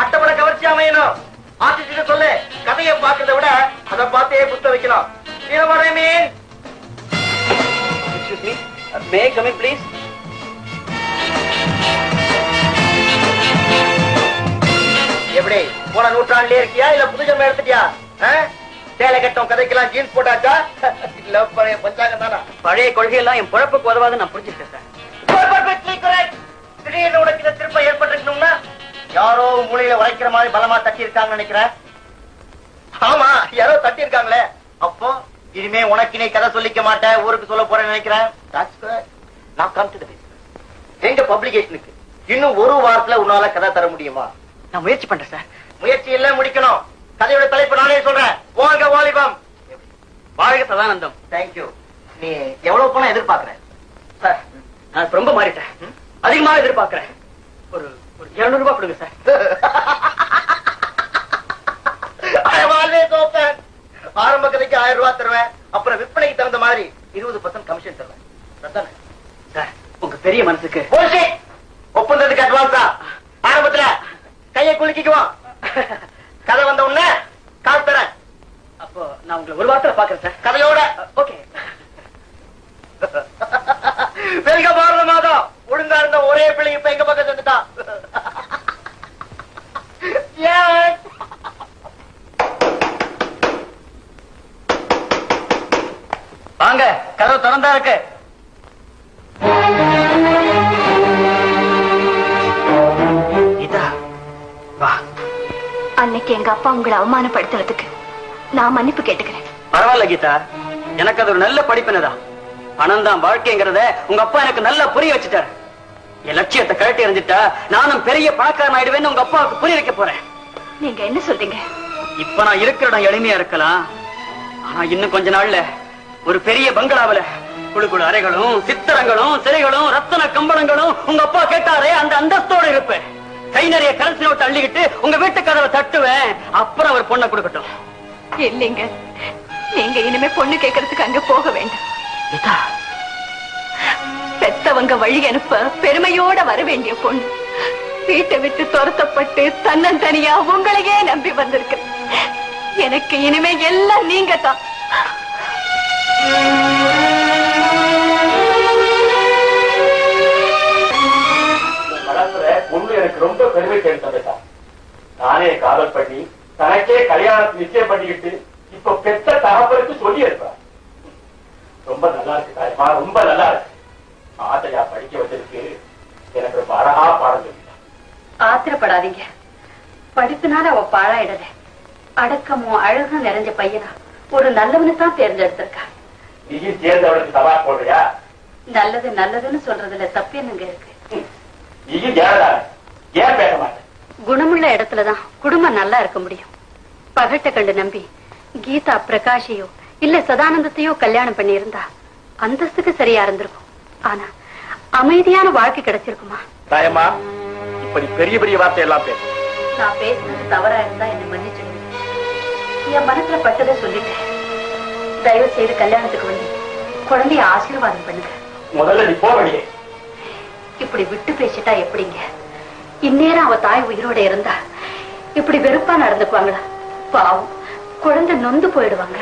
அட்டப்பட கவர்ச்சி அமையணும். ஆர்டிஸ்ட் சொல்லு, கதையை பார்க்கறத விட அதை பார்த்தே புத்த வைக்கணும். Excuse me, may I come in, please? எப்படி போன நூற்றாண்டுலயே இருக்கியா இல்ல புதுஜன்மம் எடுத்துட்டியா? சேலை கட்டும் கதைக்கெல்லாம் ஜீன்ஸ் போட்டாச்சா? இல்ல பழைய பஞ்சாங்கம் தானா? பழைய கொள்கையெல்லாம் என் பொழப்புக்கு உதவாது நான் புரிஞ்சுக்கிட்டேன் சார். திடீர்னு உனக்கு இந்த திருப்பம் ஏற்பட்டிருக்கணும்னா யாரோ மூளையில உழைக்கிற மாதிரி பலமா தட்டி இருக்காங்கன்னு நினைக்கிறேன். ஆமா, யாரோ தட்டி இருக்காங்களே. அப்போ இனிமே உனக்கு நீ கதை சொல்லிக்க மாட்டேன், ஊருக்கு சொல்ல போறேன்னு நினைக்கிறேன். எங்க பப்ளிகேஷனுக்கு இன்னும் ஒரு வாரத்துல உன்னால கதை தர முடியுமா? நான் முயற்சி பண்றேன் சார். முயற்சி எல்லாம் முடிக்கணும். கதையோட தலைப்பு நானே சொல்றேன். வாழ்க வாலிபம், வாழ்க சதானந்தம். தேங்க்யூ. நீ எவ்வளவு பணம் எதிர்பார்க்கிற? சார், நான் ரொம்ப மாறிட்டேன். அதிகமா எதிர்பார்க்கிறேன். ஒரு 200 ரூபாய் கொடுங்க சார். ஆரம்ப கதைக்கு 1000 ரூபாய் தருவேன். அப்புறம் விற்பனைக்கு தகுந்த மாதிரி 20% கமிஷன் தருவேன். சார், உங்க பெரிய மனசுக்கு ஒப்பந்தத்துக்கு அட்வான்ஸா? ஆரம்பத்துல கையை குலுக்கிக்குவோம். கதை வந்த உடனே காசு தரேன். அப்போ நான் உங்களை ஒரு வாரத்துல பாக்குறேன் சார். கதையோட. ஓகே. வெல்க பாரத மாதம். ஒழுங்கா இருந்த ஒரே பிள்ளை இப்ப எங்க பக்கம் வந்துட்டான். வாங்க, கதவு திறந்தா இருக்கு. கீதா, வா. அன்னைக்கு எங்க அப்பா உங்களை அவமானப்படுத்துறதுக்கு நான் மன்னிப்பு கேட்டுக்கிறேன். பரவாயில்ல கீதா, எனக்கு அது ஒரு நல்ல படிப்பினதான். பணம் தான் வாழ்க்கைங்கிறத உங்க அப்பா எனக்கு நல்லா புரிய வச்சுட்டாரு. என் லட்சியத்தை கழட்டி எறிஞ்சிட்டா நானும் பெரிய பணக்காரன் ஆயிடுவேன்னு உங்க அப்பாவுக்கு புரிய வைக்க போறேன். நீங்க என்ன சொல்றீங்க? இப்ப நான் இருக்கிற இடம் எளிமையா இருக்கலாம். ஆனா இன்னும் கொஞ்ச நாள்ல ஒரு பெரிய பங்களாவில குழு குழு அறைகளும் சித்திரங்களும் சிலைகளும் ரத்தன கம்பளங்களும் உங்க அப்பா கேட்டாரே அந்த அந்தஸ்தோட இருப்பேன். கை நிறைய கரன்சி நோட்டு அள்ளிக்கிட்டு உங்க வீட்டு கதவை தட்டுவேன். அப்புறம் அவர் பொண்ணை கொடுக்கட்டும். இல்லைங்க, நீங்க இனிமே பொண்ணு கேட்கறதுக்கு அங்க போக வேண்டாம். பெத்தவங்க வழி அனுப்ப பெருமையோட வர வேண்டிய பொண்ணு வீட்டை விட்டு துரத்தப்பட்டு தன்னந்தனியா உங்களையே நம்பி வந்திருக்கு. எனக்கு இனிமே எல்லாம் நீங்க தான். பொண்ணு எனக்கு ரொம்ப பெருமை சேர்த்தா. நானே காதல் பண்ணி தனக்கே கல்யாணத்தை நிச்சயம் பண்ணிக்கிட்டு இப்ப பெத்த தகப்பனுக்கு சொல்லி இருப்பா. ரொம்ப நல்லா இருக்கு தாய்மா, ரொம்ப நல்லா இருக்கு. ஆசையா படிக்க வச்சிருக்கு. எனக்கு ரொம்ப அழகா பாடம் சொல்லி. ஆத்திரப்படாதீங்க. படிப்புனால அவ பாழாயிடல. அடக்கமும் அழகும் நிறைஞ்ச பையனா ஒரு நல்லவனு தான் தேர்ந்தெடுத்திருக்கா. நீயும் சேர்ந்தவளுக்கு சவா போடுறியா? நல்லது நல்லதுன்னு சொல்றதுல தப்பு என்னங்க இருக்கு? நீயும் ஏழா ஏன் பேச மாட்டேன்? குணமுள்ள இடத்துலதான் குடும்பம் நல்லா இருக்க முடியும். பகட்ட கண்டு நம்பி கீதா பிரகாஷையோ இல்ல சதானந்தத்தையோ கல்யாணம் பண்ணி இருந்தா அந்தஸ்துக்கு சரியா இருந்திருக்கும். ஆனா அமைதியான வாழ்க்கை கிடைச்சிருக்குமா? தாயம்மா, இப்ப நீ பெரிய பெரிய வார்த்தை எல்லாம் பேச. நான் பேசுறது தவறா இருந்தா என்ன மன்னிச்சிடுங்க. என் மனசுல பட்டதை சொல்லிட்டேன். தயவு செய்து கல்யாணத்துக்கு வந்து குழந்தைய ஆசீர்வாதம் பண்ணுங்க. முதல்ல நீ போவடியே. இப்படி விட்டு பேசிட்டா எப்படிங்க? இந்நேரம் அவ தாய் உயிரோட இருந்தா இப்படி வெறுப்பா நடந்துக்குவாங்களா? பாவம், குழந்தை நொந்து போயிடுவாங்க.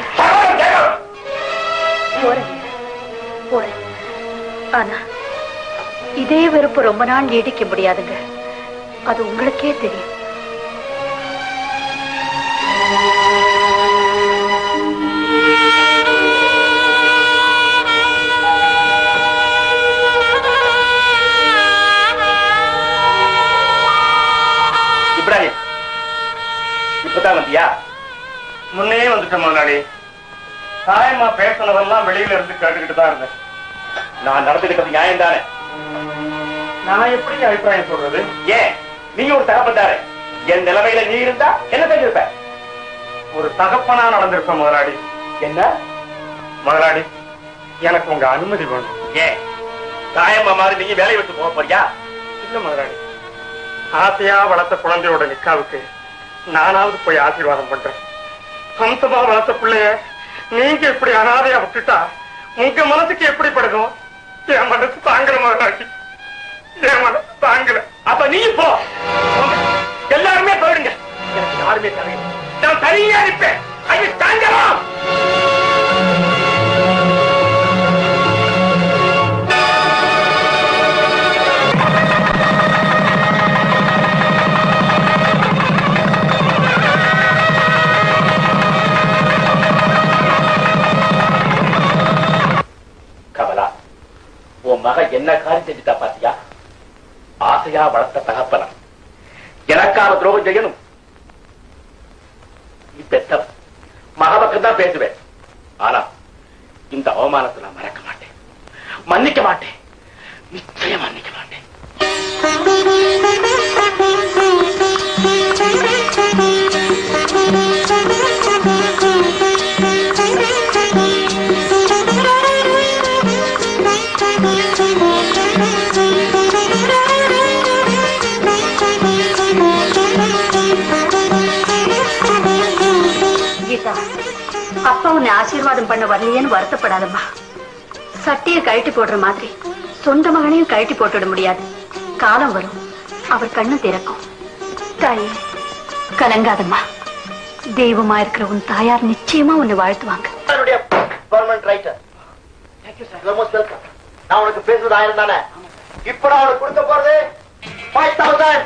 போறேன். ஆனா இதே வெறுப்பு ரொம்ப நாள் நீடிக்க முடியாதுங்க. அது உங்களுக்கே தெரியும். இப்ராஹிம், இப்பதான் வந்தியா? முன்னே வந்துட்ட முதலாளி. தாயம்மா பேசினதெல்லாம் வெளியில இருந்து கேட்டுக்கிட்டு தான் இருந்தேன். நான் நடந்துக்கிட்டது நியாயம் தானே? நான் எப்படி அபிப்பிராயம் சொல்றது? ஏன், நீங்க ஒரு தகப்பன்தாரே. என் நிலைமையில நீ இருந்தா என்ன செஞ்சிருப்ப? ஒரு தகப்பனா நடந்திருப்ப முதலாளி. என்ன முதலாளி, எனக்கு உங்க அனுமதி வேணும். ஏன், தாயம்மா மாதிரி நீங்க வேலையை விட்டு போக போறியா? இல்ல முதலாளி, ஆசையா வளர்த்த குழந்தையோட நிக்காவுக்கு நானாவது போய் ஆசீர்வாதம் பண்றேன். சொந்தமா வளர்த்த பிள்ளைய நீங்க இப்படி அனாதையா விட்டுட்டா உங்க மனசுக்கு எப்படி படுக்கும்? என் மனசு தாங்கல முதலாளி, என் மனசு தாங்கல. அப்ப நீ போ, எல்லாருமே போயிடுங்க. எனக்கு யாருமே தரையில, நான் தனியா இருப்பேன். அது தாங்கலாம். கமலா, உன் மக என்ன காரியம் செஞ்சுட்டா பாத்தியா? ஆசையா வளர்த்த தகப்பன எனக்கான துரோகம் செய்யணும். நீ பெத்த மகபக்கம் தான் பேசுவேன். ஆனா இந்த அவமானத்தை நான் மறக்க மாட்டேன், மன்னிக்க மாட்டேன், நிச்சயம் மன்னிக்க மாட்டேன். கீதா, அப்பா உன்னை ஆசீர்வாதம் பண்ண வரலையேன்னு வருத்தப்படாதம்மா. சட்டையை கழட்டி போடுற மாதிரி சொந்த மகனையும் கழட்டி போட்டுட முடியாது. காலம் வரும், அவர் கண்ணு திறக்கும். தாயே, கலங்காதம்மா. தெய்வமா இருக்கிற உன் தாயார் நிச்சயமா உன்னை வாழ்த்துவாங்க. நான் உனக்கு பேசுறது 1000 தானே? இப்ப நான் உனக்கு கொடுக்க போறது 5000.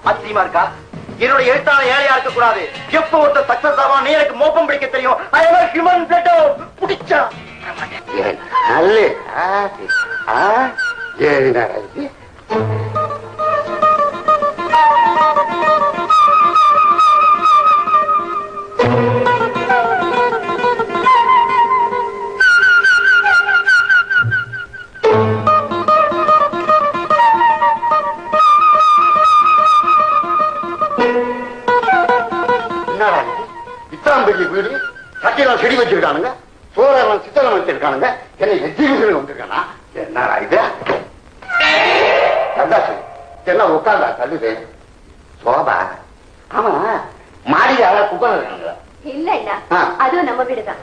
ஆச்சரியமா இருக்கா? என்னோட எழுத்தான ஏழையா இருக்க கூடாது. எப்ப ஒருத்தர் சக்சஸ் ஆவா நீ எனக்கு மோப்பம் பிடிக்க தெரியும். ஹியூமன் பிளட் பிடிச்சா வீடு சட்டையெல்லாம் செடி வச்சிருக்கானுங்க. சோழ வந்திருக்கானுங்க. என்ன எஜுகேஷன் வந்திருக்கானா? என்னடா இது? சந்தாசி என்ன உட்கார்ந்தா தள்ளுது சோபா? ஆமா, மாடியில் யாராவது குப்பம் இருக்காங்களா? இல்ல அண்ணா, அதுவும் நம்ம வீடுதான்.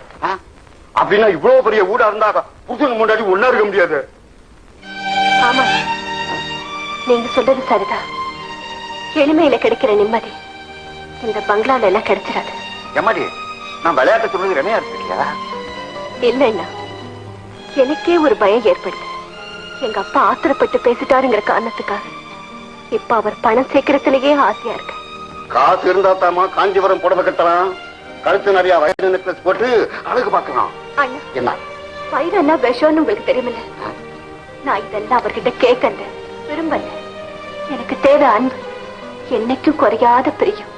அப்படின்னா இவ்வளவு பெரிய ஊடா இருந்தா புதுசு முன்னாடி ஒன்னா இருக்க முடியாது. ஆமா, நீங்க சொல்றது சரிதான். எளிமையில கிடைக்கிற நிம்மதி இந்த பங்களால எல்லாம் கிடைச்சிடாது. எம்மாடி, நான் விளையாட்டு சொல்றது ரமையா இருக்கியா? இல்ல அண்ணா, எனக்கே ஒரு பயம் ஏற்படுது. எங்க அப்பா ஆத்திரப்பட்டு பேசிட்டாருங்கிற காரணத்துக்காக இப்ப அவர் பணம் சேர்க்கறதுலயே ஆசையா இருக்கு. காசு இருந்தா தாமா காஞ்சிபுரம் புடவை கட்டலாம், கழுத்து நிறைய வயது நெக்லஸ் போட்டு அழகு பார்க்கலாம். அண்ணா, என்ன வயிறுன்னா விஷம்னு உங்களுக்கு தெரியுமில்ல? நான் இதெல்லாம் அவர்கிட்ட கேட்கல, விரும்பல. எனக்கு தேவை அன்பு, என்னைக்கும் குறையாத பிரியம்.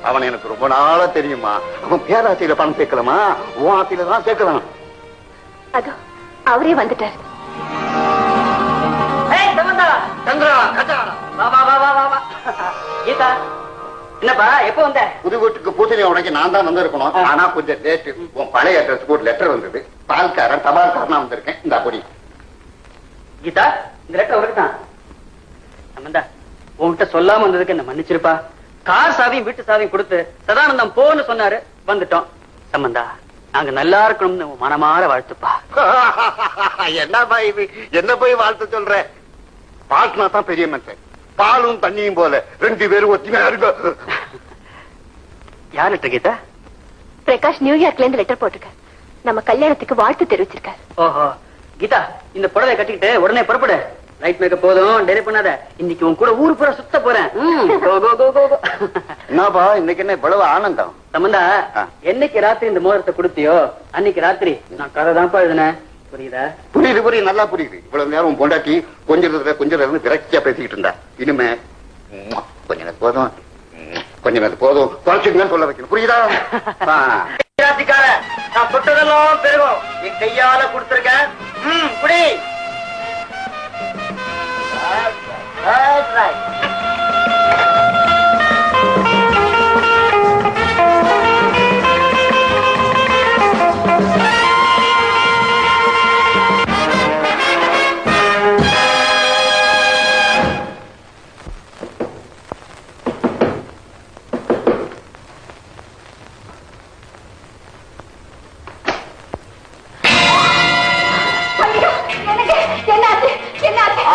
அவன் எனக்கு ரொம்ப நாளா தெரியுமா. அவன் பேராசையில பணம் சேர்க்கலாமா, உன் ஆசையில தான் சேர்க்கலாம். அதோ அவரே வந்துட்டார். கீதா, என்னப்பா எப்ப வந்த? புது வீட்டுக்கு பூசணி உடைக்க நான் தான் வந்திருக்கணும். ஆனா கொஞ்சம் லேட்டு. உன் பழைய அட்ரஸ்க்கு ஒரு லெட்டர் வந்தது. பால்காரன் தபால்காரனா வந்திருக்கேன். இந்த பொடி. கீதா, இந்த லெட்டர் அவருக்கு தான். சம்பந்தா, உன்கிட்ட சொல்லாம வந்ததுக்கு என்ன மன்னிச்சிருப்பா. கார் சாவியும் வீட்டு சாவியும் கொடுத்து சதானந்தம் போன்னு சொன்னாரு, வந்துட்டோம். சம்பந்தா, நாங்க நல்லா இருக்கணும்னு மனமாற வாழ்த்துப்பா. என்னப்பா இது, என்ன போய் வாழ்த்து சொல்ற? பாட்னா தான் பெரிய மனுஷன். பாலும் தண்ணியும் போல ரெண்டு பேரும் ஒத்திமையா இருக்க. யார் லெட்டர் கீதா? பிரகாஷ் நியூயார்க்ல இருந்து லெட்டர் போட்டிருக்க. நம்ம கல்யாணத்துக்கு வாழ்த்து தெரிவிச்சிருக்காரு. ஓஹோ, கீதா, இந்த புடவை கட்டிக்கிட்டு உடனே புறப்படு. லைட் மேக்கப் போதும், டெரி பண்ணாத. இன்னைக்கு உன் கூட ஊரு பூரா சுத்த போறேன். என்னப்பா இன்னைக்கு என்ன இவ்வளவு ஆனந்தம்? சம்பந்தா, என்னைக்கு ராத்திரி இந்த மோதிரத்தை கொடுத்தியோ அன்னைக்கு ராத்திரி நான் கதை தான்ப்பா எழுதினேன். புரியுதா? புரியுது புரியுது, நல்லா புரியுது. இவ்வளவு நேரம் உன் பொண்டாட்டி கொஞ்சம் விரக்தியா பேசிக்கிட்டு இருந்தா. இனிமே கொஞ்ச நேரம் போதும், கொஞ்ச நேரம் போதும், குறைச்சிட்டு சொல்ல வைக்கணும். புரியுதா? நான் தொட்டதெல்லாம் பெருகும். என் கையால கொடுத்திருக்கேன். புடி. That's right.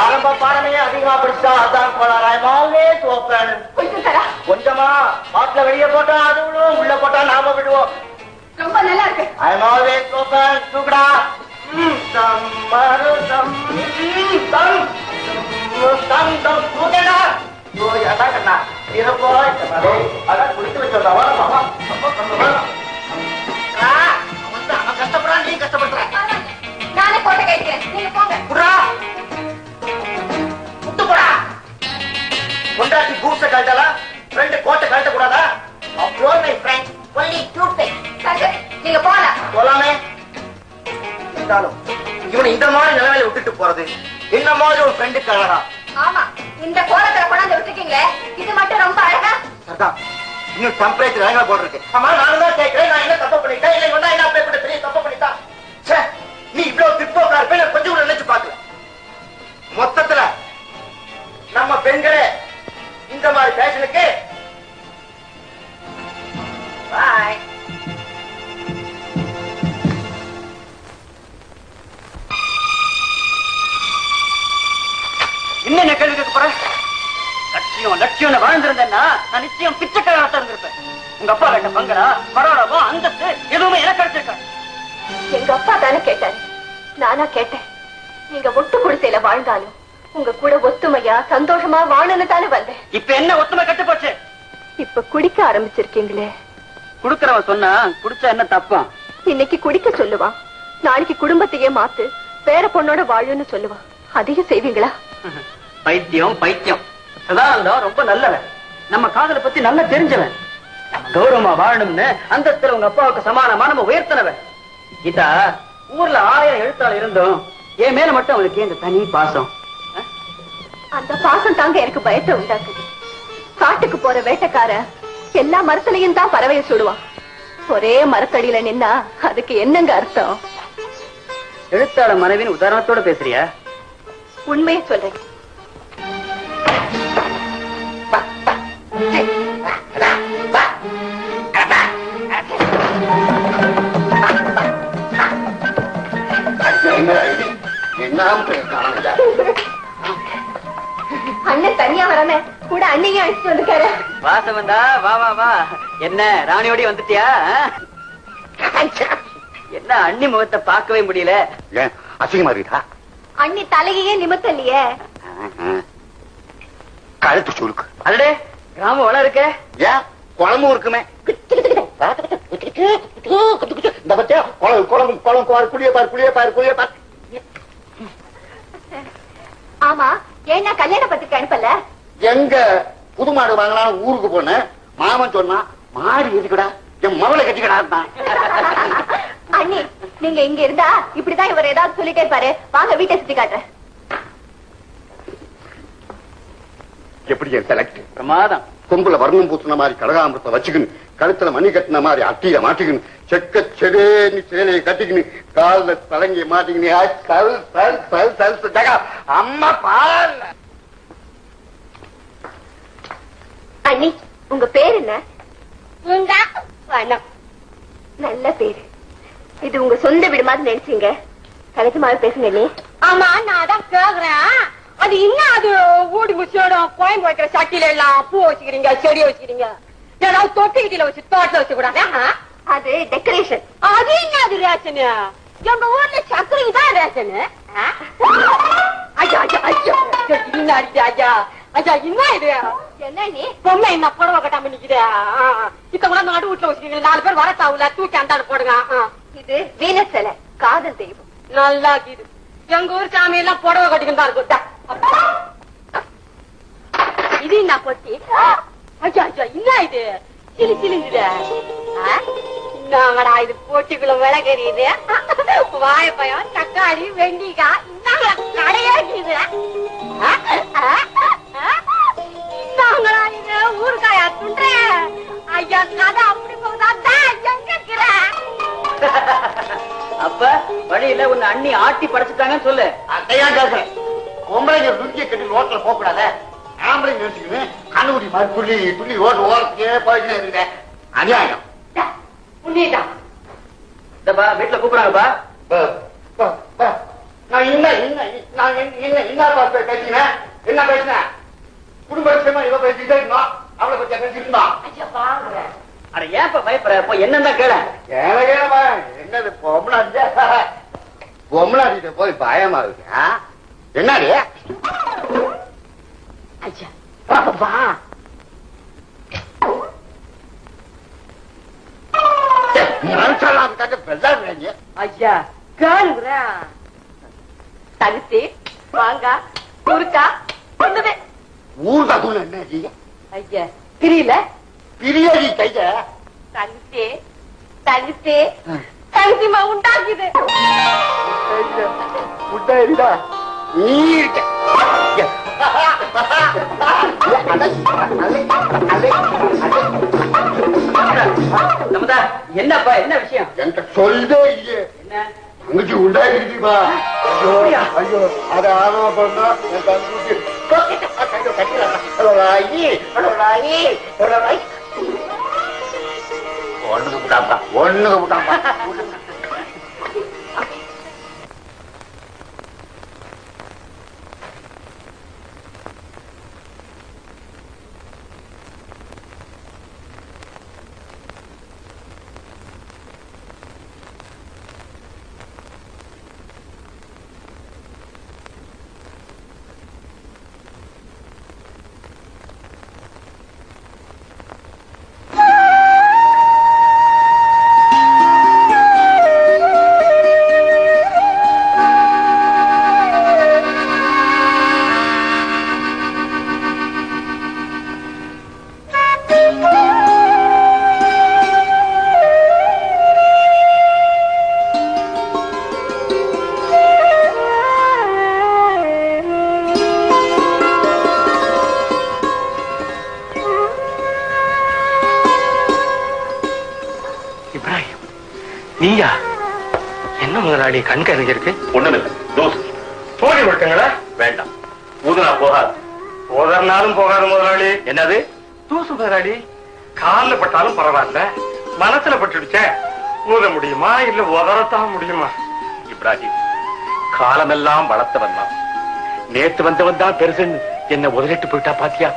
ஆரம்ப பாடமே அதிகமா படிச்சா அதான் கோளாறு. I'm always open. கொஞ்சமா பாட்டில வெளியே போட்டா அது விடுவோம், உள்ள போட்டா நாம விடுவோம். ரொம்ப நல்லா இருக்கு. I'm always open. தூக்குடா. தூக்கடா. அதான் கண்ணா இருப்போ. அதான் குடிச்சு வச்சோம். அவன் கஷ்டப்படுறான், நீ கஷ்டப்படுற. நானே போட்டு கேட்கிறேன், நீங்க போங்க. கொண்டாட்டி பூச கழட்டலாம், ஃப்ரெண்ட் கோட்டை கழட்ட கூடாதா? அப்புறம் மை ஃப்ரெண்ட் ஒன்லி டூத்பேஸ்ட். நீங்க போலாம். போலாமே. இருந்தாலும் இவனை இந்த மாதிரி நிலைமையில விட்டுட்டு போறது என்ன மாதிரி ஒரு ஃப்ரெண்டுக்கு அழகா? ஆமா, இந்த கோலத்துல கொண்டாந்து விட்டுருக்கீங்களே, இது மட்டும் ரொம்ப அழகா. சரிதான், இன்னும் டெம்பரேச்சர் அழகா போட்டிருக்கு. ஆமா, நானும் தான் கேட்கிறேன், நான் என்ன தப்பு பண்ணிட்டேன்? இல்லை இவன் என்ன அப்படி பெரிய தப்பு பண்ணிட்டான்? நீ இவ்வளவு பிற்போக்கா இருப்பேன் கொஞ்சம் கூட நினைச்சு பார்க்கல. மொத்தத்துல நம்ம பெண்களே இந்த மாதிரி ஃபேஷனுக்கு பாய். என்ன கேள்வி கேட்க போற? லட்சியம் லட்சியம் வாழ்ந்திருந்தேன்னா நான் நிச்சயம் பிச்சைக்காரன் இருந்திருப்பேன். உங்க அப்பா கேட்ட பங்களா, பரவாயில்லவோ அந்தஸ்து எதுவுமே எனக்கு கிடைச்சிருக்காரு. எங்க அப்பா தானே கேட்டாரு, நானா கேட்டேன். நீங்க ஒட்டு குடிசையில வாழ்ந்தாலும் உங்க கூட ஒத்துமையா சந்தோஷமா வாழன்னு தானே வந்தேன். இப்ப என்ன ஒத்துமை கட்டு போச்சு? இப்ப குடிக்க ஆரம்பிச்சிருக்கீங்களே. குடுக்கறவன் சொன்னா குடிச்சா என்ன தப்பா? இன்னைக்கு குடிக்க சொல்லுவான், நாளைக்கு குடும்பத்தையே மாத்து வேற பொண்ணோட வாழுன்னு சொல்லுவான். அதையும் செய்வீங்களா? பைத்தியம் பைத்தியம். சதானந்தம் ரொம்ப நல்லவன், நம்ம காதலை பத்தி நல்லா தெரிஞ்சவன். கௌரவமா வாழணும்னு அந்தஸ்துல உங்க அப்பாவுக்கு சமானமா நம்ம உயர்த்தினவன். கீதா, ஊர்ல 1000 எழுத்தாளர் இருந்தோம், என் மேல மட்டும் அவனுக்கு இந்த தனி பாசம். அந்த பாசம் தாங்க எனக்கு பயத்தை உண்டாக்குது. காட்டுக்கு போற வேட்டைக்கார எல்லா மரத்திலையும் தான் பறவைய சுடுவான். ஒரே மரத்தடியில நின்னா அதுக்கு என்னங்க அர்த்தம்? எழுத்தாள மனைவின் உதாரணத்தோட பேசுறியா? உண்மையை சொல்றேன். அண்ணன் தனியா வராம கூட அண்ணையும் அழைச்சிட்டு வந்துருக்காரு. வாசவந்தா, வா வா வா. என்ன ராணியோட வந்துட்டியா? என்ன அண்ணி முகத்தை பார்க்கவே முடியல. அசிங்கமா இருக்கா? அண்ணி தலையே நிமித்தலையே. கழுத்து சுருக்கு. அடடே, கிராமம் வள இருக்க. ஏன் குழம்பும் இருக்குமே. இந்த பத்தியா குழம்பு குழம்பு பாரு, புளிய பாரு, புளிய பாரு, புளிய பாரு. ஆமா, ஏன்னா கல்யாண பத்திரிக்கை அனுப்பல? எங்க புது மாடு வாங்கலாம் ஊருக்கு போனேன். மாமன் சொன்னா மாடு எதுக்குடா, என் மவளை கட்டிக்கடா. அண்ணி, நீங்க இங்க இருந்தா இப்படிதான் இவர் ஏதாவது சொல்லிட்டே இருப்பாரு. வாங்க வீட்டை சுத்தி காட்டுறேன். எப்படி என் செலக்ட்? பிரமாதம். கொம்புல வர்ணம் பூத்துன மாதிரி கடகாமிரத்தை வச்சுக்கணும், கழுத்துல மணி கட்டின மாதிரி அட்டியில மாட்டிக்கணும், செக்க செடேன்னு சேலையை கட்டிக்கணும், காலில் தலங்கி மாட்டிக்கணும். அம்மா பால். அண்ணி, உங்க பேர் என்ன? நல்ல பேரு. இது உங்க சொந்த வீடு மாதிரி நினைச்சீங்க. சகஜமாவே பேசுங்க நீ. ஆமா, நான் அதான் கேக்குறேன். அது இன்னும் அது ஊடி முச்சியோட கோயம்பு வைக்கிற சட்டியில எல்லாம் பூ வச்சுக்கிறீங்க, செடி வச்சுக்கிறீங்க. ஏதாவது தொட்டிக்கிட்டில வச்சு தோட்டத்துல வச்சு கூடாது. அது டெக்கரேஷன். அது என்ன அது ரேஷனு? எங்க ஊர்ல சக்கரை தான் ரேஷனு. ஐயா ஐயா ஐயா என்ன அடிச்சு ஐயா ஐயா, என்ன இது? என்ன நீ பொம்மை என்ன புடவை கட்டாம நிக்குது? இப்ப கூட நடு வீட்டுல வச்சுக்கிறீங்க. 4 பேர் வரத்தாவுல தூக்கி அந்தாடு போடுங்க. இது வீனஸ் சிலை, காதல் தெய்வம். நல்லா இருக்குது. எங்க ஊர் சாமி எல்லாம் புடவை கட்டிக்கிட்டு தான் இருக்கும். இது என்ன பொட்டி? ஐயா ஐயா, என்ன இது? சிலி சிலிங்குது. என்னங்கடா இது? போட்டிக்குள்ள விளக்கறியுது. வாழைப்பழம், தக்காளி, வெண்டிக்காய் இன்னும் கடையா இருக்குது. என்னங்கடா இது? ஊறுகாயா துண்ட? ஐயா, கதை அப்படி போகுதா? எங்க இருக்கிற? அப்ப வழியில உன்னை அண்ணி ஆட்டி படைச்சுட்டாங்கன்னு சொல்லு. அதையா கேட்கிறேன். பொம்பளைங்க துணியை கட்டி ரோட்ல போக கூடாத. ஆம்பளை நினைச்சுக்கணும், கண்ணுக்குடி மாதிரி துள்ளி துள்ளி ரோட்டு ஓரத்துக்கே போயிட்டு இருக்க அநியாயம். உண்மைதான். இந்தப்பா வீட்டுல கூப்பிடுறாங்கப்பா. நான் என்ன பேசினேன்? என்ன பேசினேன்? குடும்ப விஷயமா இவ பேசிட்டே இருந்தோம், அவளை பத்தி பேசிட்டு இருந்தான். ஐயா பாருங்க. அட ஏன்ப்பா பயப்படுற? போய் என்னதான் கேள. என்னது பொம்மலாடிட்ட போய் பயமா இருக்கு? என்னடி? ஐயா பாப்பா, ஐயா கேளுங்க. தகுத்தி வாங்க குறுக்கா சொன்னது ஊர்தா தூள் என்ன ஐயா தெரியல. பிரியடி கைய தகுத்தி தகுத்தி தகுதிமா உண்டாக்குது. முட்டாயிருடா நீ இருக்க. நம்மதா என்னப்பா, என்ன விஷயம்? என்கிட்ட சொல்லே இல்லையே. என்ன தங்கச்சி உண்டாயிருக்குப்பா. ஐயோ, அதை ஆர்வமா பண்ணா என் தங்கச்சி ஒண்ணுக்கு விட்டாப்பா, ஒண்ணுக்கு விட்டாப்பா. நீயா? என்ன முதலாளி கண் கரைஞ்சிருக்கு? ஒண்ணுமில்ல, தூசு. தூக்கி விட்டுங்களா? வேண்டாம், ஊதுனா போகாது. உதறினாலும் போகாது முதலாளி. என்னது? தூசு முதலாளி. காலில் பட்டாலும் பரவாயில்ல, மனசுல பட்டுடுச்சே. ஊத முடியுமா இல்ல உதறத்தான் முடியுமா? இப்ராஹிம், காலமெல்லாம் வளர்த்தவன் தான். நேத்து வந்தவன் தான் பெருசுன்னு என்ன உதறிட்டு போயிட்டா பாத்தியா?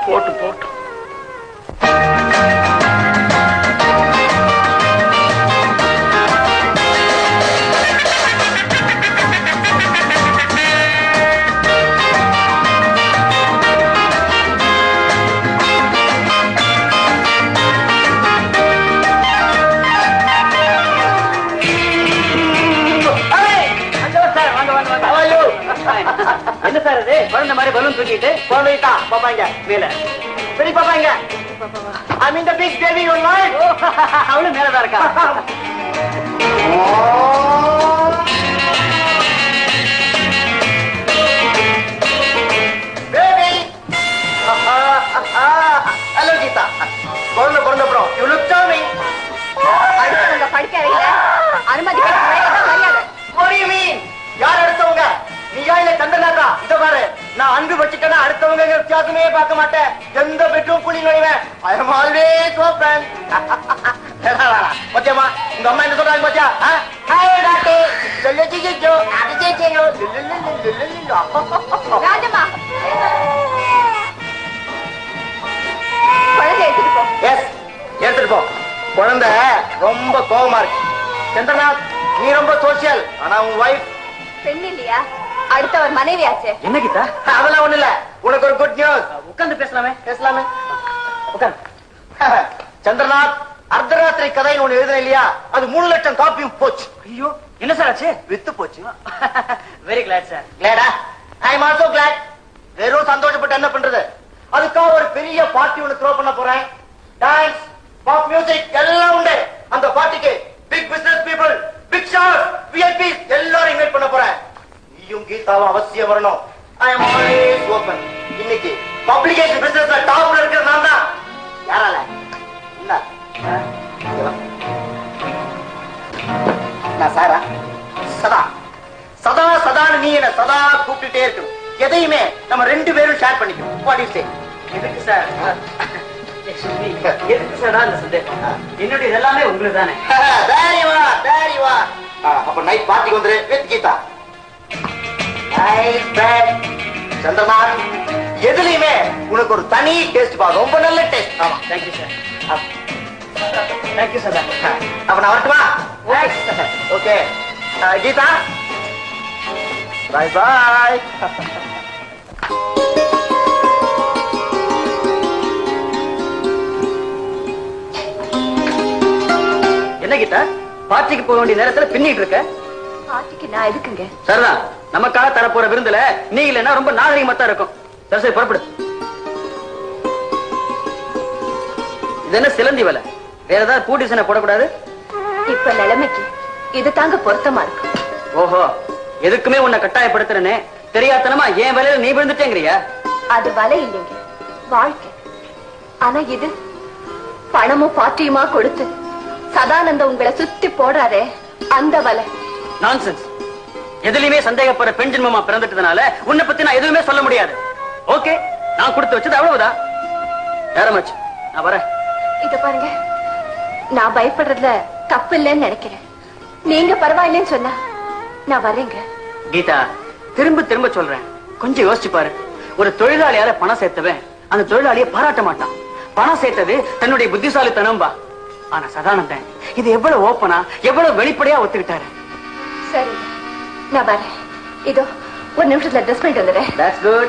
போட்டு போட்டு. என்ன சார் இது குழந்தை மாதிரி பலூன் தூக்கிட்டு குழந்தைட்டா பாப்பாங்க மேல சரி பாப்பாங்க. I mean the big baby online. அவளும் மேலதான் இருக்கா. Baby. Hello Geeta. குழந்தை பிறந்தப்புறம் you look charming. அடுத்தவங்க படிக்க வைக்கல அனுமதி மரியாதை. What do you mean? யார் அடுத்தவங்க? நீயா இல்ல சந்திரநாதா? இத பாரு, நான் அன்பு வச்சுட்டேன்னா அடுத்தவங்க வித்தியாசமே பார்க்க மாட்டேன். எந்த பெட்ரூம் குழி நுழைவேன். I am always open. பத்தியம்மா, உங்க அம்மா என்ன சொல்றாங்க பாத்தியா? Hi doctor. லல்லஜிஜோ, அடிஜேஜோ. ராஜம்மா குழந்தை எடுத்துட்டு போ. எஸ், எடுத்துட்டு போ. குழந்தை ரொம்ப கோவமா இருக்கு. சந்திரநாத், நீ ரொம்ப சோசியல். ஆனா உன் வைஃப் பெண் இல்லையா? அடுத்தவர் மனைவியாச்சே. என்ன கீதா? அதெல்லாம் ஒண்ணு இல்ல. உனக்கு ஒரு குட் நியூஸ். உட்கார்ந்து பேசலாமே. பேசலாமே. சந்திரநாத், அர்த்தராத்திரி கதைன்னு ஒண்ணு எழுதுன இல்லையா? அது 3 லட்சம் காப்பியும் போச்சு. ஐயோ, என்ன சார் ஆச்சு? வித்து போச்சு. Very glad sir. கிளாடா? I am also glad. வெறும் சந்தோஷப்பட்டு என்ன பண்றது? அதுக்காக ஒரு பெரிய பார்ட்டி ஒண்ணு த்ரோ பண்ண போறேன். டான்ஸ், பாப் மியூசிக் எல்லாம் உண்டு. அந்த பார்ட்டிக்கு big business people, big shots, VIPs எல்லாரும் இன்வைட் பண்ண போறேன். நீயும் கீதாவும் அவசியம் வரணும். I am always open. இன்னைக்கு பப்ளிகேஷன் பிசினஸ்ல டாப்ல இருக்கிற நான் தான். யாரால? என்ன? நான் சாரா? சதா சதா சதான்னு நீ என்ன சதா கூப்பிட்டுட்டே இருக்கணும். எதையுமே நம்ம 2 பேரும் ஷேர் பண்ணிக்கணும். What you say? எதுக்கு சார்? எதுக்கு சார் அந்த சந்தேகம்? என்னுடைய இதெல்லாமே உங்களுக்கு தானே. தேரி வா. அப்ப நைட் பார்ட்டிக்கு வந்துரு with Geetha. Nice bad. Chandranath, எதுலயுமே உனக்கு ஒரு தனி டேஸ்ட் பா. ரொம்ப நல்ல டேஸ்ட். ஆமா, தேங்க்யூ சார். Thank you sir. அப்ப நான் வரட்டுமா? ஓகே கீதா, பாய் பாய். என்ன கீதா, பார்ட்டிக்கு போக வேண்டிய நேரத்துல பின்னிட்டு இருக்க? பார்ட்டிக்கு நான் எதுக்குங்க? சரிதான், நமக்காக தரப்போற விருந்துல நீ இல்லைன்னா ரொம்ப நாகரிகமா தான் இருக்கும். சரி சரி, புறப்படு. இது என்ன சிலந்தி வேலை? வேற ஏதாவது பூட்டிசனை போடக்கூடாது? இப்ப நிலைமைக்கு இது தாங்க பொருத்தமா இருக்கு. ஓஹோ, எதுக்குமே உன்னை கட்டாயப்படுத்துறேன்னு தெரியாதனமா என் வேலையில நீ விழுந்துட்டேங்கிறியா? அது வலை இல்லைங்க, வாழ்க்கை. ஆனா இது பணமும் பாட்டியுமா கொடுத்து சதானந்த உங்களை சுத்தி போடுறாரே, அந்த வலை. நான்சென்ஸ். எதுலயுமே சந்தேகப்படுற பெண் ஜென்மமா பிறந்துட்டதுனால உன்னை பத்தி நான் எதுவுமே சொல்ல முடியாது. ஓகே, நான் கொடுத்து வச்சது அவ்வளவுதான். நேரமாச்சு, நான் வரேன். இத பாருங்க, நான் பயப்படுறதுல தப்பு இல்லைன்னு நினைக்கிறேன். நீங்க பரவாயில்லைன்னு சொன்னா நான் வரேங்க. கீதா, திரும்ப திரும்ப சொல்றேன், கொஞ்சம் யோசிச்சு பாரு. ஒரு தொழிலாளியால பணம் சேர்த்தவன் அந்த தொழிலாளியை பாராட்ட மாட்டான். பணம் சேர்த்தது தன்னுடைய புத்திசாலித்தனம் பா. ஆனா சதானந்தன் இது எவ்வளவு ஓப்பனா, எவ்வளவு வெளிப்படையா ஒத்துக்கிட்டாரு. சரி, நான் வரேன். இதோ ஒரு நிமிஷத்துல ட்ரெஸ் பண்ணிட்டு வந்துடுறேன். That's good.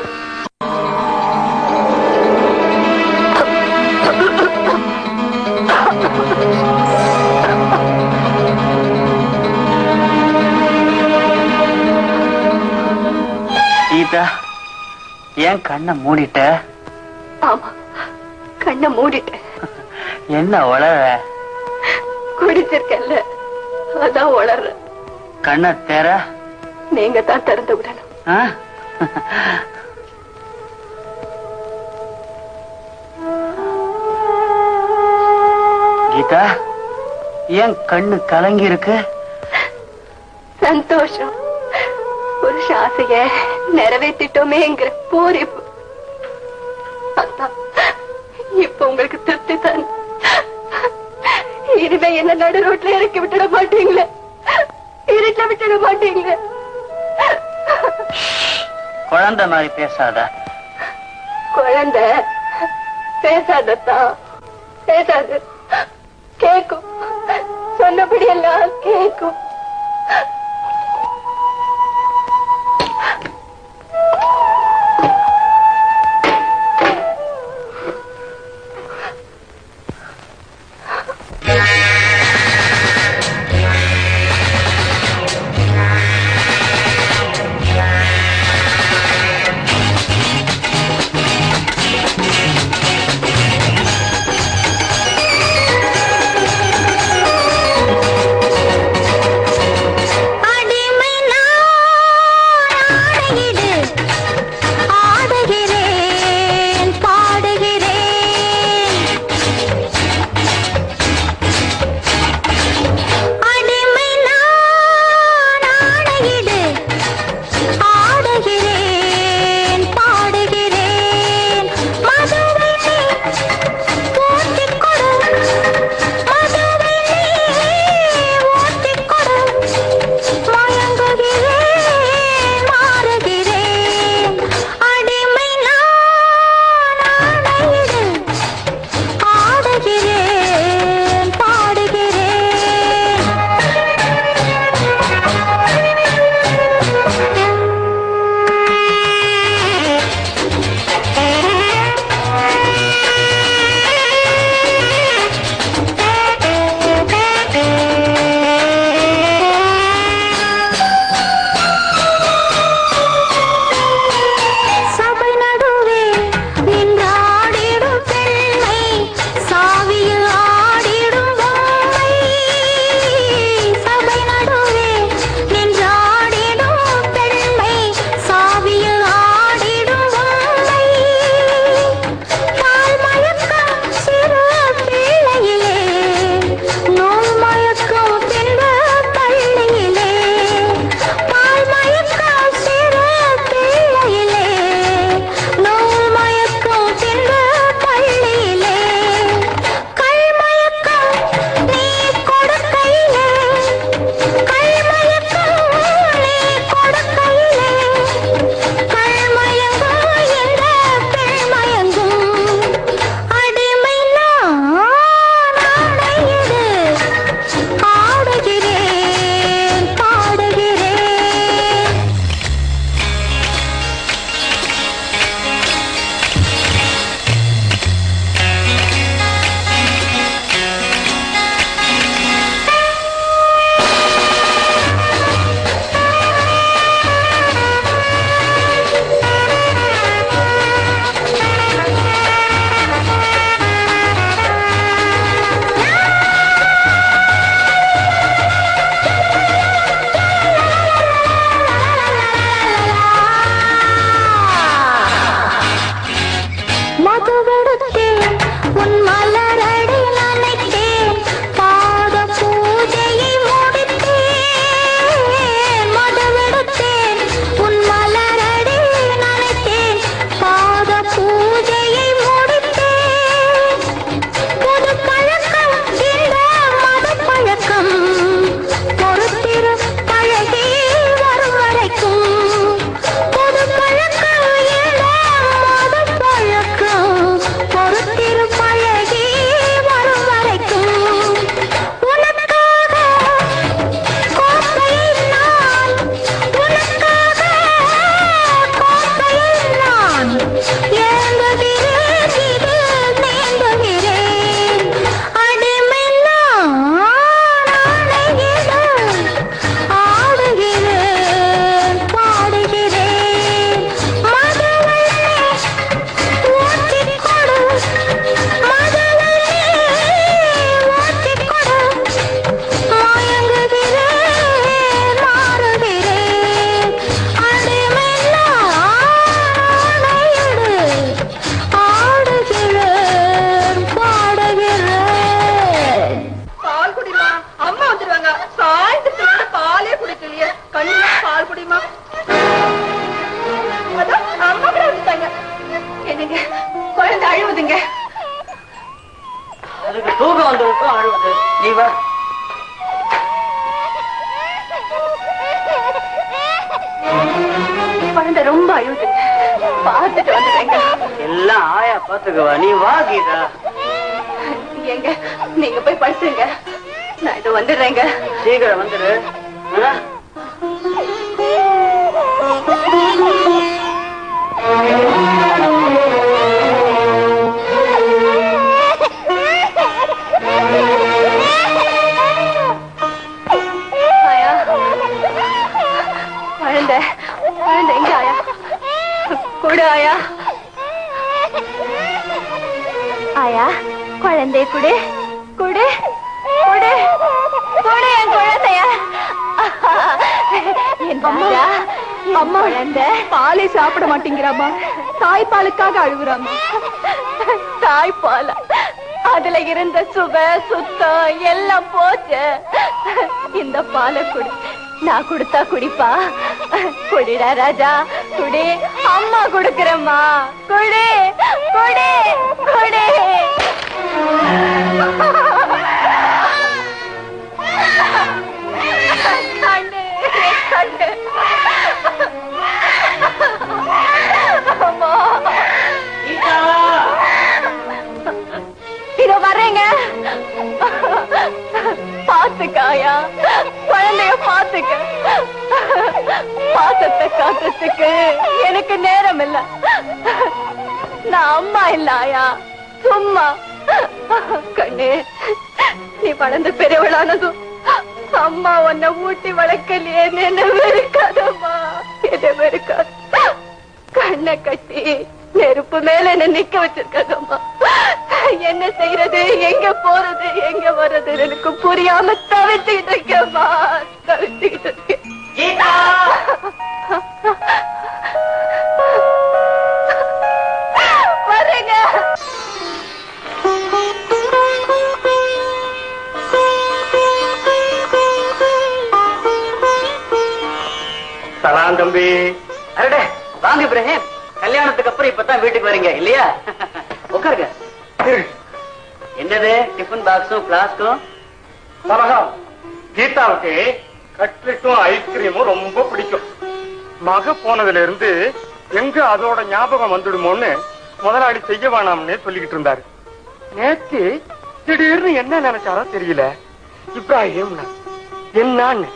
கீதா, ஏன் கண்ணை மூடிட்ட? ஆமா, கண்ணை மூடிட்டேன். என்ன வளர? குடிச்சிருக்கல, அதான் வளர்ற. கண்ணை தேர நீங்க தான் திறந்து விடணும். கீதா, ஏன் கண்ணு கலங்கி இருக்கு? சந்தோஷம். ஒரு ஆசைய நிறைவேற்றிட்டோமேங்கிற பூரிப்பு. அதான் இப்ப உங்களுக்கு திருப்தி தான். இனிமே என்ன நடு ரோட்ல இறக்கி விட்டுட மாட்டீங்களே, இருட்டுல விட்டுட மாட்டீங்களே. குழந்தை மாதிரி பேசாத. குழந்தை பேசாதத்தான், பேசாது, கேக்கும், சொன்னபடி எல்லாம் கேக்கும். அம்மா கூட விட்டுட்டாங்க. என்னங்க குழந்தை அழுவுதுங்க. அதுக்கு தூக்கம் வந்ததுக்கும் அழுவுது. நீ வா. குழந்தை ரொம்ப அழுவுதுங்க. பார்த்துட்டு வந்துடுறேங்க. எல்லாம் ஆயா பாத்துக்குவா. நீ வா கீதா. எங்க நீங்க போய் படுத்துங்க. நான் இது வந்துடுறேங்க. சீக்கிரம் வந்துடு. ஆ? ஆயா குழந்தை குழந்தை எங்க ஆயா? கொடு ஆயா. ஆயா குழந்தை குடு குடு குடு குடு என் குழந்தைய. அம்மா அம்மா குழந்தை பாலே சாப்பிட மாட்டேங்கிறாமா. தாய்ப்பாலுக்காக அழுகுறாமா. தாய்ப்பால் அதுல இருந்த சுவை சுத்தம் எல்லாம் போச்சு. இந்த பாலை குடி. நான் குடுத்தா குடிப்பா. குடிடா ராஜா குடி. அம்மா குடுக்கிறம்மா. குடி குடி குடி. கண்ணு கண்ணு. அம்மா இதோ வர்றேங்க. பாத்துக்காயா குழந்தைய பாத்துக்க. பாசத்தை காட்டுறதுக்கு எனக்கு நேரம் இல்ல. நான் அம்மா இல்ல ஆயா, சும்மா. கண்ணு நீ வளர்ந்து பெரியவளானதும் அம்மா உன்னை ஊட்டி வளர்க்கலையே. என்ன வெறுக்காதம்மா. என்ன வெறுக்காத. கண்ணை கட்டி நெருப்பு மேல என்ன நிக்க வச்சிருக்காங்கம்மா. என்ன செய்யறது எங்க போறது எங்க வர்றது எனக்கு புரியாம தவிச்சுக்கிட்டு இருக்கேம்மா. தவிச்சுக்கிட்டு இருக்கேன். வரேங்க. சலாம் தம்பி. அடடே வாங்க இப்ராஹிம். கல்யாணத்துக்கு அப்புறம் இப்பதான் வீட்டுக்கு வரீங்க இல்லையா? உட்காருங்க. என்னது டிஃபன் பாக்ஸும் பிளாஸ்கும்? சலகம். கீதாவுக்கு கட்லெட்டும் ஐஸ்கிரீமும் ரொம்ப பிடிக்கும். மக போனதுல இருந்து எங்க அதோட ஞாபகம் வந்துடுமோன்னு முதலாளி செய்ய வேணாம்னே சொல்லிக்கிட்டு இருந்தாரு. நேத்து திடீர்னு என்ன நினைச்சாரோ தெரியல. இப்ராஹிம் என்னன்னு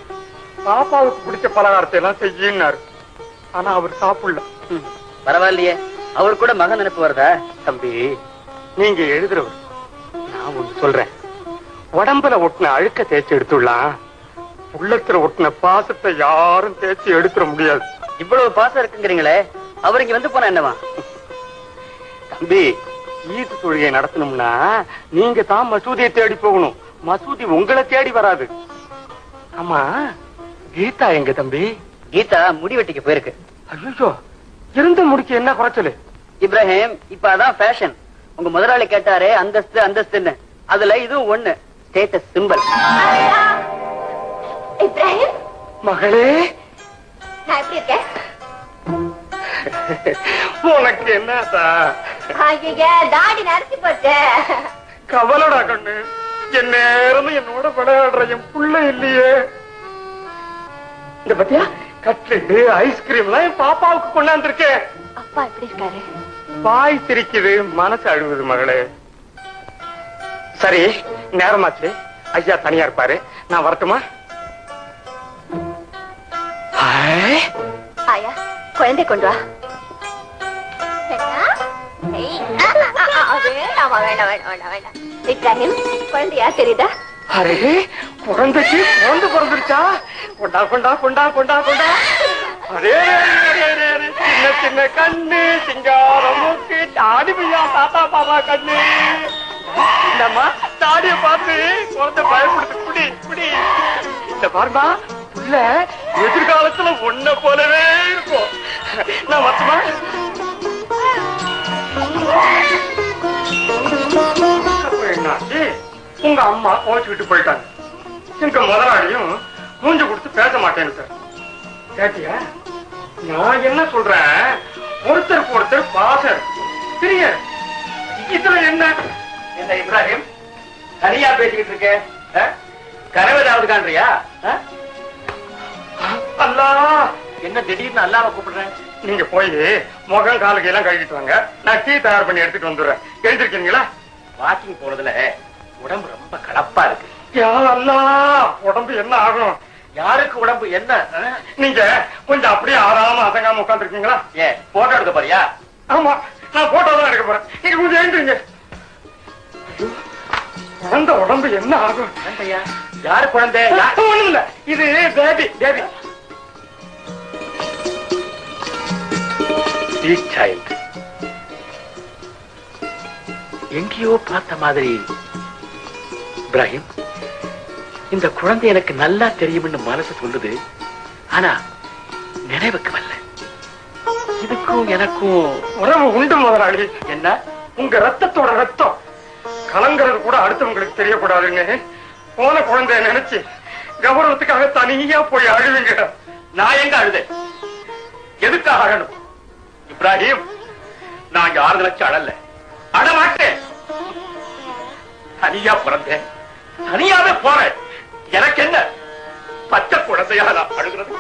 பாப்பாவுக்கு பிடிச்ச பலகாரத்தை எல்லாம் செய்யினாரு. ஆனா அவர் சாப்பிடல. பரவாயில்லையே, அவர் கூட மகன் நினைப்பு வருதா? தம்பி நீங்க எழுதுறவர், நான் ஒண்ணு சொல்றேன். உடம்புல ஒட்டின அழுக்க தேய்ச்சி எடுத்துடலாம். உள்ளத்துல ஒட்டின பாசத்தை யாரும் தேய்ச்சி எடுத்துட முடியாது. இவ்வளவு பாசம் இருக்குங்கிறீங்களே, அவர் இங்க வந்து போனா என்னவா? தம்பி ஈது தொழுகை நடத்தணும்னா நீங்க தான் மசூதியை தேடி போகணும். மசூதி உங்களை தேடி வராது. ஆமா கீதா எங்க தம்பி? கீதா முடி வெட்டிக்கு போயிருக்கு. ஐயோ இருந்த முடிக்கு என்ன குறைச்சலு? இப்ராஹிம் இப்ப அதான் ஃபேஷன். உங்க முதலாளி கேட்டாரே அந்தஸ்து அந்தஸ்துன்னு, அதுல இதுவும் ஒண்ணு. Status symbol. இப்ராஹிம் மகளே நான் எப்படி இருக்கேன்? உனக்கு என்னதா? ஐயா தாடி நரைச்சு போச்சு. கவலடா கண்ணு. என் நேரமும் என்னோட விளையாடுற என் புள்ள இல்லையே. இந்த பத்தியா கட்லெட்டு ஐஸ்கிரீம் எல்லாம் என் பாப்பாவுக்கு கொண்டாந்துருக்கேன். அப்பா எப்படி இருக்காரு? வாய் சிரிக்குது, மனசு அழுகுது மகளே. சரி நேரமாச்சு, ஐயா தனியா இருப்பாரு, நான் வரட்டுமா? ஆயா குழந்தை கொண்டு வா. இப்ராஹிம் குழந்தை யார் தெரியுதா? அரே குழந்தைக்கு குழந்தை பிறந்துருச்சா? கொண்டா கொண்டா கொண்டா கொண்டா கொண்டா. அரே சின்ன சின்ன கண்ணு, சிங்காரம் மூக்கு, தாடி பையா, தாத்தா பாபா கண்ணு. இந்தம்மா தாடிய பார்த்து குழந்தை பயப்படுது. குடி குடி. இந்த பாருமா புள்ள எதிர்காலத்துல ஒன்ன போலவே இருக்கும். நான் மட்டுமா என்னாச்சு? உங்க அம்மா கோச்சுக்கிட்டு போயிட்டாங்க. எங்க முதலாளியும் மூஞ்ச கொடுத்து பேச மாட்டேன்னு சார். கேட்டியா? நான் என்ன சொல்றேன், ஒருத்தருக்கு ஒருத்தர் பாசம் பிரிய இதுல என்ன என்ன இப்ராஹிம் தனியா பேசிக்கிட்டு இருக்க கனவு ஏதாவது காண்றியா அல்லா என்ன திடீர்னு அல்லாம கூப்பிடுறேன் நீங்க போய் முகம் காலுக்கு எல்லாம் கழுவிட்டு வாங்க நான் டீ தயார் பண்ணி எடுத்துட்டு வந்துடுறேன் எழுந்திருக்கீங்களா வாக்கிங் போறதுல உடம்பு ரொம்ப கலப்பா இருக்கு அல்லா உடம்பு என்ன ஆகும் யாருக்கு உடம்பு என்ன நீங்க கொஞ்சம் அப்படியே ஆறாம அசங்காம உட்கார்ந்து இருக்கீங்களா ஏன் போட்டோ எடுக்க போறியா ஆமா நான் போட்டோ தான் எடுக்க போறேன் நீங்க கொஞ்சம் எழுந்துருங்க குழந்தை உடம்பு என்ன ஆகும் யாரு குழந்தை ஒண்ணும் இல்ல இது பேபி பேபி சைல்டு எங்கேயோ பார்த்த மாதிரி இப்ராஹிம் இந்த குழந்தை எனக்கு நல்லா தெரியும்னு மனசு சொல்லுது ஆனா நினைவுக்கு வரல இதுக்கும் எனக்கும் உறவு உண்டு முதலாளி என்ன உங்க ரத்தத்தோட ரத்தம் கலங்கிறது கூட அடுத்தவங்களுக்கு தெரியக்கூடாதுன்னு போன குழந்தைய நினைச்சு கௌரவத்துக்காக தனியா போய் அழுவீங்க நான் எங்க அழுதேன் எதுக்காக அழணும் இப்ராஹிம் நான் யாரு லட்சம் அழல அழமாட்டேன் தனியா பிறந்தேன் தனியாவே போறேன் எனக்கு என்ன பச்சை குழந்தையா நான் அழுகிறது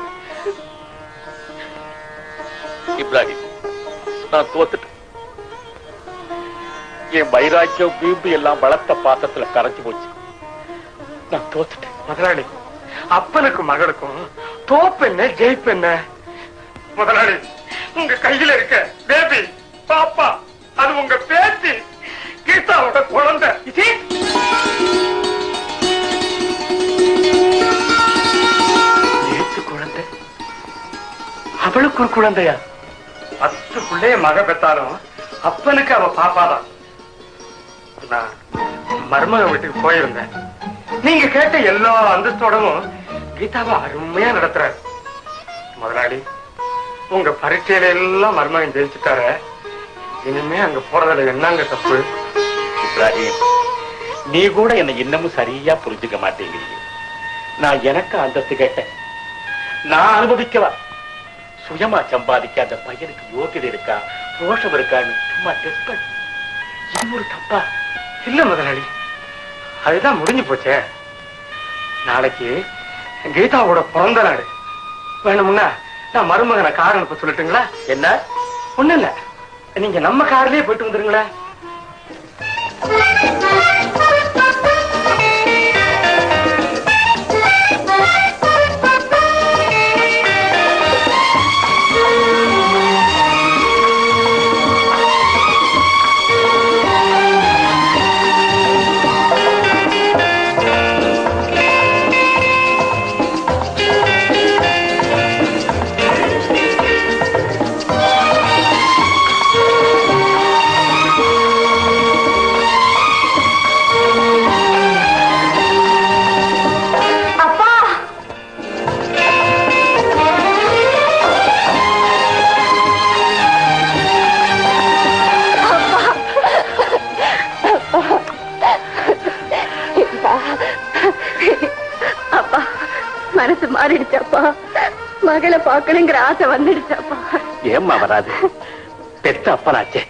இப்ராஹிம் நான் தோத்துட்டேன் என் வைராக்கியம் வீம்பு எல்லாம் வளர்த்த பாத்திரத்துல கரைஞ்சு போச்சு நான் தோத்துட்டேன் முதலாளி அப்பனுக்கும் மகளுக்கும் தோப்பு என்ன ஜெயிப்பு என்ன முதலாளி உங்க கையில இருக்க பேபி பாப்பா அது உங்க பேத்தி கீதாவோட குழந்தை நேற்று குழந்தை அவளுக்கு ஒரு குழந்தையா 10 பிள்ளைய மக பெத்தாலும் அப்பனுக்கு அவ பாப்பாதான் நான் மருமக வீட்டுக்கு போயிருந்தேன் நீங்க கேட்ட எல்லா அந்தஸ்தோடவும் கீதாவை அருமையா நடத்துறாரு முதலாளி உங்க பரீட்சையில எல்லாம் மருமகன் ஜெயிச்சுட்டார இனிமே அங்க போறதுல என்னங்க தப்பு இப்ராஹிம் நீ கூட என்னை இன்னமும் சரியா புரிஞ்சுக்க மாட்டேங்கிறீங்க நான் எனக்கு அந்தஸ்து கேட்டேன் நான் அனுபவிக்கவா சுயமா சம்பாதிக்க அந்த பையனுக்கு யோகியதை இருக்கா ரோஷம் இருக்கான்னு சும்மா டெஸ்ட் பண்ணி இது ஒரு தப்பா இல்ல முதலாளி அதுதான் முடிஞ்சு போச்சே நாளைக்கு கீதாவோட பிறந்த நாடு வேணும்னா நான் மருமகனை கார் அனுப்ப சொல்லட்டுங்களா என்ன ஒண்ணு இல்ல நீங்க நம்ம கார்லயே போயிட்டு வந்துருங்களேன் மனசு மாறிடுச்சாப்பா மகளை பாக்கணுங்கிற ஆசை வந்துடுச்சாப்பா ஏம்மா வராது பெத்த அப்பனாச்சே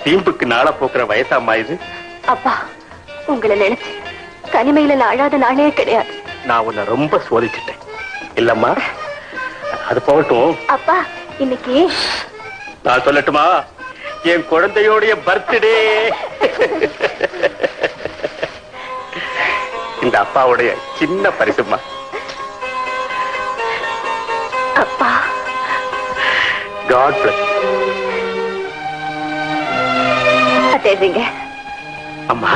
தீம்புக்கு நாளை போக்குற வயசாம்மா இது அப்பா உங்களை நினைச்சு தனிமையில நான் அழாத நாளே கிடையாது நான் உன்னை ரொம்ப சோதிச்சுட்டேன் இல்லம்மா அது போகட்டும் அப்பா இன்னைக்கு நான் சொல்லட்டுமா என் குழந்தையோடைய பர்த்டே இந்த அப்பாவுடைய சின்ன பரிசுமா அப்பா God bless. அத்தேங்க அம்மா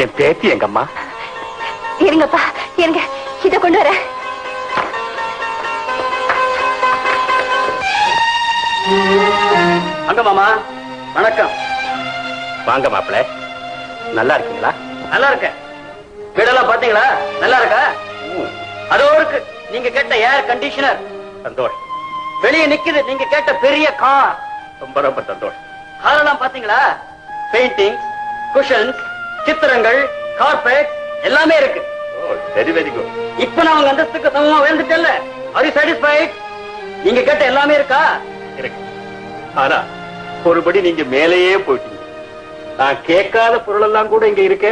என் பேத்தி எங்க அம்மா இருங்கப்பா இருங்க இத கொண்டு வர அங்க மாமா வணக்கம் வாங்க மாப்பிள்ள நல்லா இருக்கீங்களா நல்லா இருக்கேன் வீடெல்லாம் பாத்தீங்களா நல்லா இருக்கா அதோ இருக்கு நீங்க கேட்ட ஏர் கண்டிஷனர் சந்தோஷம் வெளியே நிக்குது நீங்க கேட்ட பெரிய கார் ரொம்ப ரொம்ப சந்தோஷம் காரெல்லாம் பாத்தீங்களா பெயிண்டிங் குஷன்ஸ் சித்திரங்கள் கார்பெட் எல்லாமே இருக்கு வெரி வெரி குட் இப்ப நான் உங்க அந்தஸ்துக்கு சமமா உயர்ந்துட்டேன்ல ஆர் யூ சாட்டிஸ்ஃபைட் நீங்க கேட்ட எல்லாமே இருக்கா இருக்கு ஆனா ஒருபடி நீங்க மேலேயே போயிட்டீங்க. நான் கேட்காத பொருள் எல்லாம் கூட இங்க இருக்க.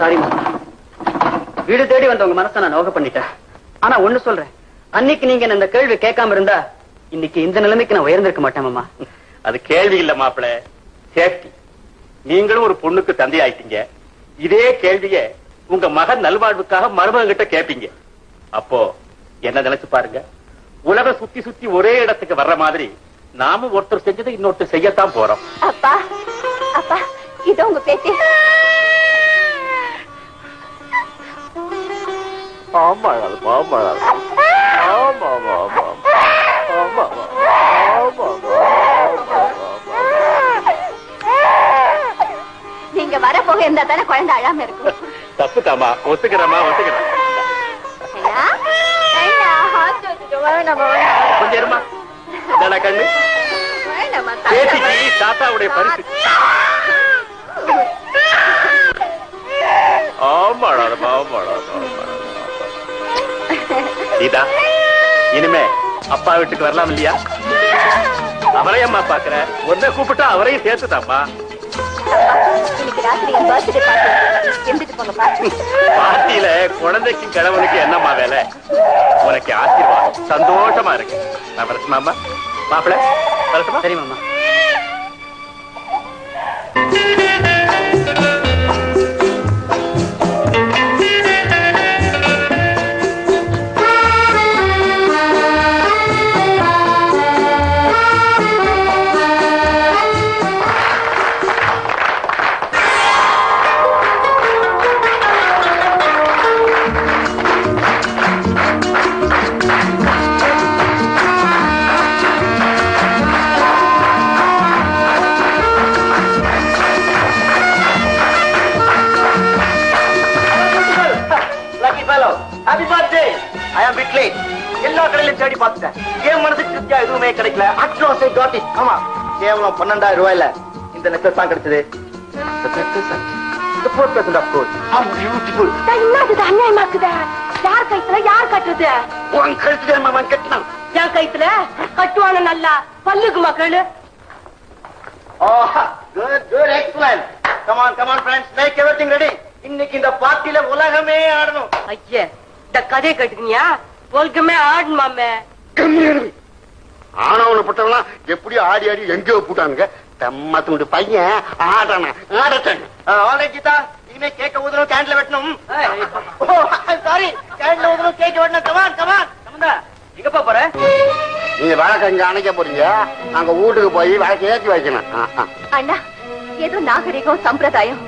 சாரி மாமா, வீடு தேடி வந்த உங்க மனசை நான் நோக பண்ணிட்டேன். ஆனா ஒண்ணு சொல்றேன், அன்னைக்கு நீங்க இந்த கேள்வி கேட்காம இருந்தா இன்னைக்கு இந்த நிலைமைக்கு நான் உயர்ந்திருக்க மாட்டேன் மாமா. அது கேள்வி இல்ல மாப்பிள, சேஃப்டி. நீங்களும் ஒரு பொண்ணுக்கு தந்தை ஆயிட்டீங்க. இதே கேள்விய உங்க மகன் நல்வாழ்வுக்காக மருமகன் கிட்ட கேட்பீங்க. அப்போ என்ன நினைச்சு பாருங்க, உலகம் சுத்தி சுத்தி ஒரே இடத்துக்கு வர்ற மாதிரி நாமும் ஒருத்தர் செஞ்சதை இன்னொருத்தர் செய்யத்தான் போறோம். அப்பா அப்பா, இதோ உங்க பேத்தி. ஆமா ஆமா ஆமா ஆமா ஆமா. நீங்க வர போக இருந்தா தானே குழந்தை அழாம இருக்கும். தப்பு தாமா, ஒத்துக்கிறமா ஒத்துக்கிறேன். கொஞ்சம் இருமா. என்னடா கண்ணு, பேத்திக்கு தாத்தாவுடைய பரிசு. ஆமாடா ஆமாடா. இதா இனிமே அப்பா வீட்டுக்கு வரலாம் இல்லையா? அவரையும் அம்மா பாக்குற, ஒன்ன கூப்பிட்டா அவரையும் சேர்த்துதாம்மா. இன்னைக்கு ராத்திரி என் பர்த்டே பார்ட்டி, எந்திரிச்சு போங்க பாத்து. பார்ட்டியில குழந்தைக்கும் கிழவனுக்கு என்னம்மா வேலை? உனக்கு ஆசீர்வாதம், சந்தோஷமா இருக்கு. நான் வரட்டுமாமா? மாப்பிள்ள வரட்டுமா? சரி மாமா. எல்லா கடையிலும் தேடி பார்த்துட்டேன். என் மனசுக்கு திருப்தியா எதுவுமே கிடைக்கல. Atlas I got it. ஆமா, கேவலம் 12,000 ரூபாயில இந்த நெக்லஸ் தான் கிடைச்சது. The 4% of gold. How beautiful. என்னது அநியாயமாக்குதே? யார் கைத்துல யார் கட்டுறது? உன் கழுத்துல மாமன் கட்டினான். என் கைத்துல கட்டுவான நல்லா பல்லுக்கு மக்களு. Oh, good, excellent. Come on friends, make everything ready. இன்னைக்கு இந்த பார்ட்டில உலகமே ஆடணும். ஐயா, இந்த கதையை கட்டுக்கியா? உலகமே ஆடணுமாமே. ஆனவனை பட்டவெல்லாம் எப்படி ஆடி ஆடி எங்கேயோ போட்டானுங்க. தம்மத்துடைய பையன் ஆடட்டும். கீதா, இனிமே கேக்க ஊதணும், கேண்ட்ல வெட்டணும். சாரி, கேண்ட்ல ஊதணும், கேக்க வெட்டணும். கமான். எங்கப்பா போற? நீங்க வழக்க இங்க அணைக்க போறீங்க, நாங்க வீட்டுக்கு போய் வழக்க ஏற்றி வைக்கணும். அண்ணா, ஏதோ நாகரிகம் சம்பிரதாயம்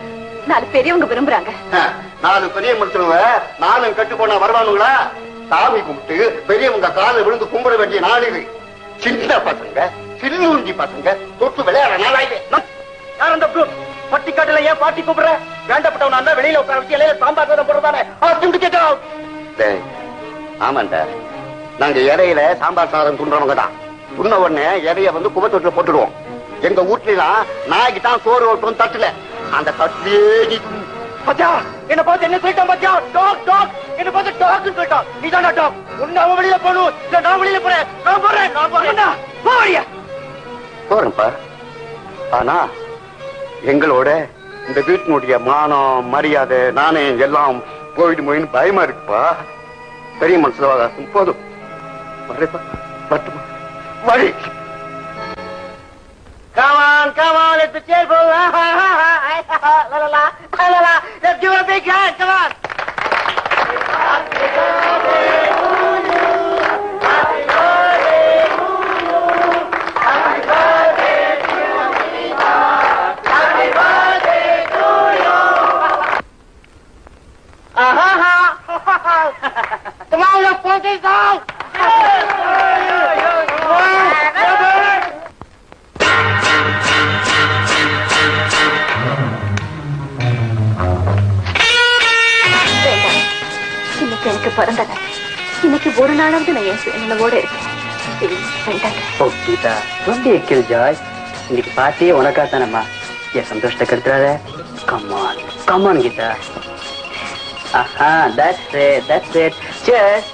4 பெரியவங்க விரும்புறாங்க. 4 பெரிய மனுஷனுங்க 4 கட்டு போனா வருவானுங்களா? சாமி கும்பிட்டு பெரியவங்க காலை விழுந்து கும்பிட வேண்டிய நாள் இது. சின்ன பசங்க, சின்னூஞ்சி பசங்க தொட்டு விளையாட நாளாயிலே. யார் அந்த பட்டிக்காட்டுல ஏன் பாட்டி கூப்பிடுற? வேண்டப்பட்டவனா வெளியில உட்கார வச்சு இலையில சாம்பார் தான் போடுறதானே. ஆமாண்டா, நாங்க இடையில சாம்பார் சாதம் துண்றவங்க தான். துண்ண உடனே இடைய வந்து குபத்தொட்டில போட்டுடுவோம். எங்க வீட்டுலாம் நாய்க்கு தான் சோறு ஓட்டும் தட்டுல. அந்த தட்டுலே பச்சா என்ன பார்த்து என்ன சொல்லிட்டான்? பச்சா டாக் என்ன பார்த்து டாக்னு சொல்லிட்டான். நீதானா டாக்? உன்னை அவன் வெளியில போகணும், இல்ல நான் வெளியில போறேன். நான் போறேன். போறியா? போறேன்ப்பா. ஆனா எங்களோட இந்த வீட்டினுடைய மானம் மரியாதை நானே எல்லாம் போயிடுமோன்னு பயமா இருக்குப்பா. பெரிய மனசுல போதும். வரேப்பா, வரட்டுமா? வழி. Come on, let's be cheerful. Let's give it a big hand. Come on. Happy birthday to you. Happy birthday to you. Happy birthday to you. Happy birthday to you. Come on, let's put this on. எனக்கு பிறந்த நாள். இன்னைக்கு ஒரு நாளாவது நான் என் சுயநலவோட இருக்கேன். இன்னைக்கு பார்ட்டியே உனக்கா தானம்மா. என் சந்தோஷத்தை கருத்துறாத. Come on Geetha. that's it. Cheers.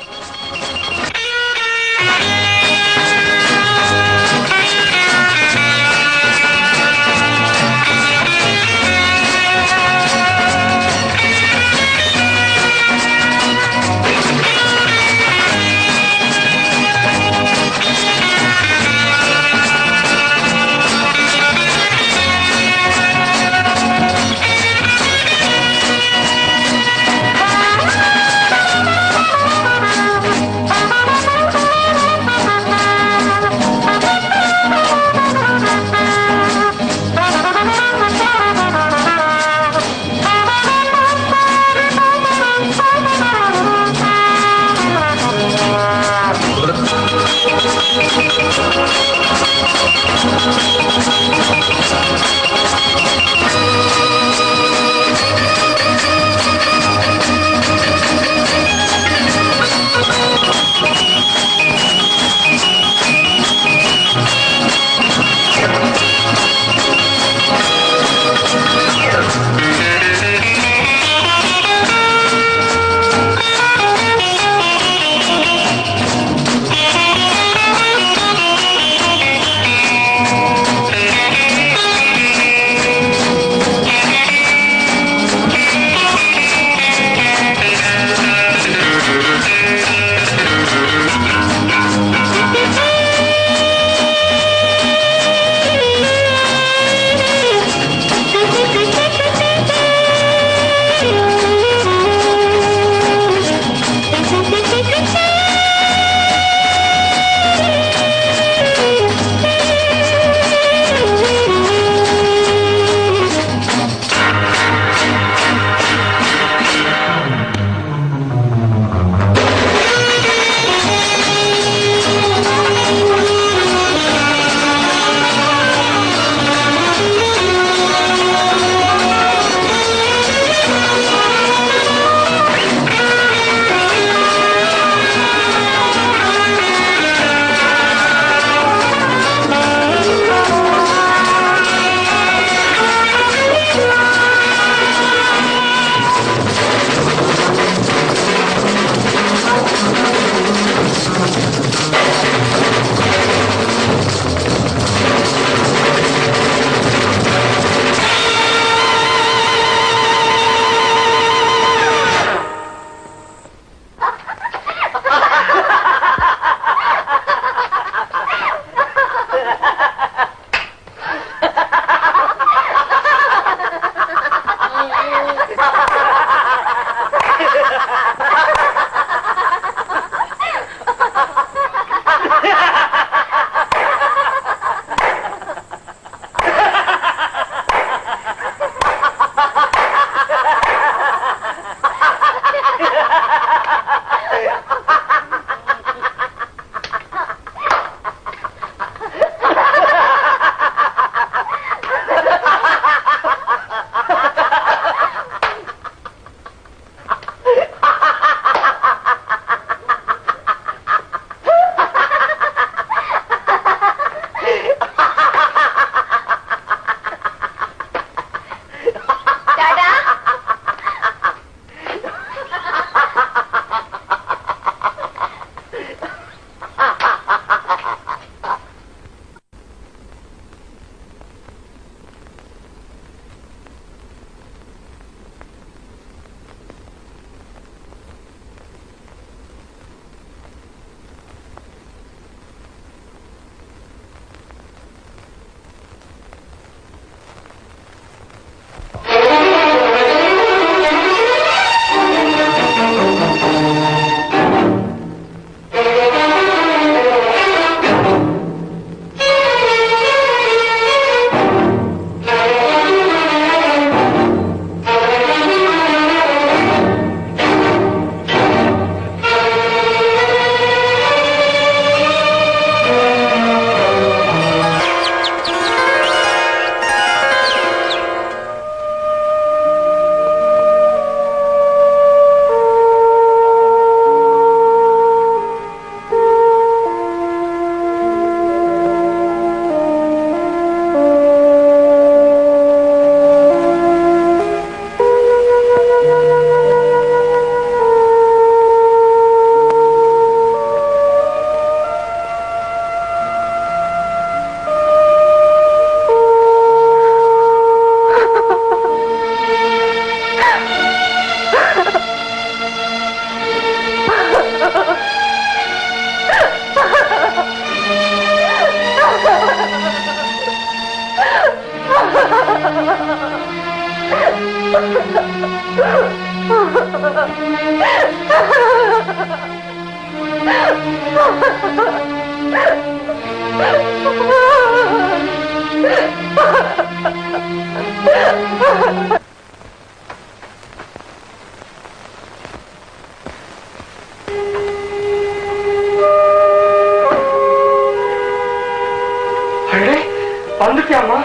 வந்துட்டியாமா?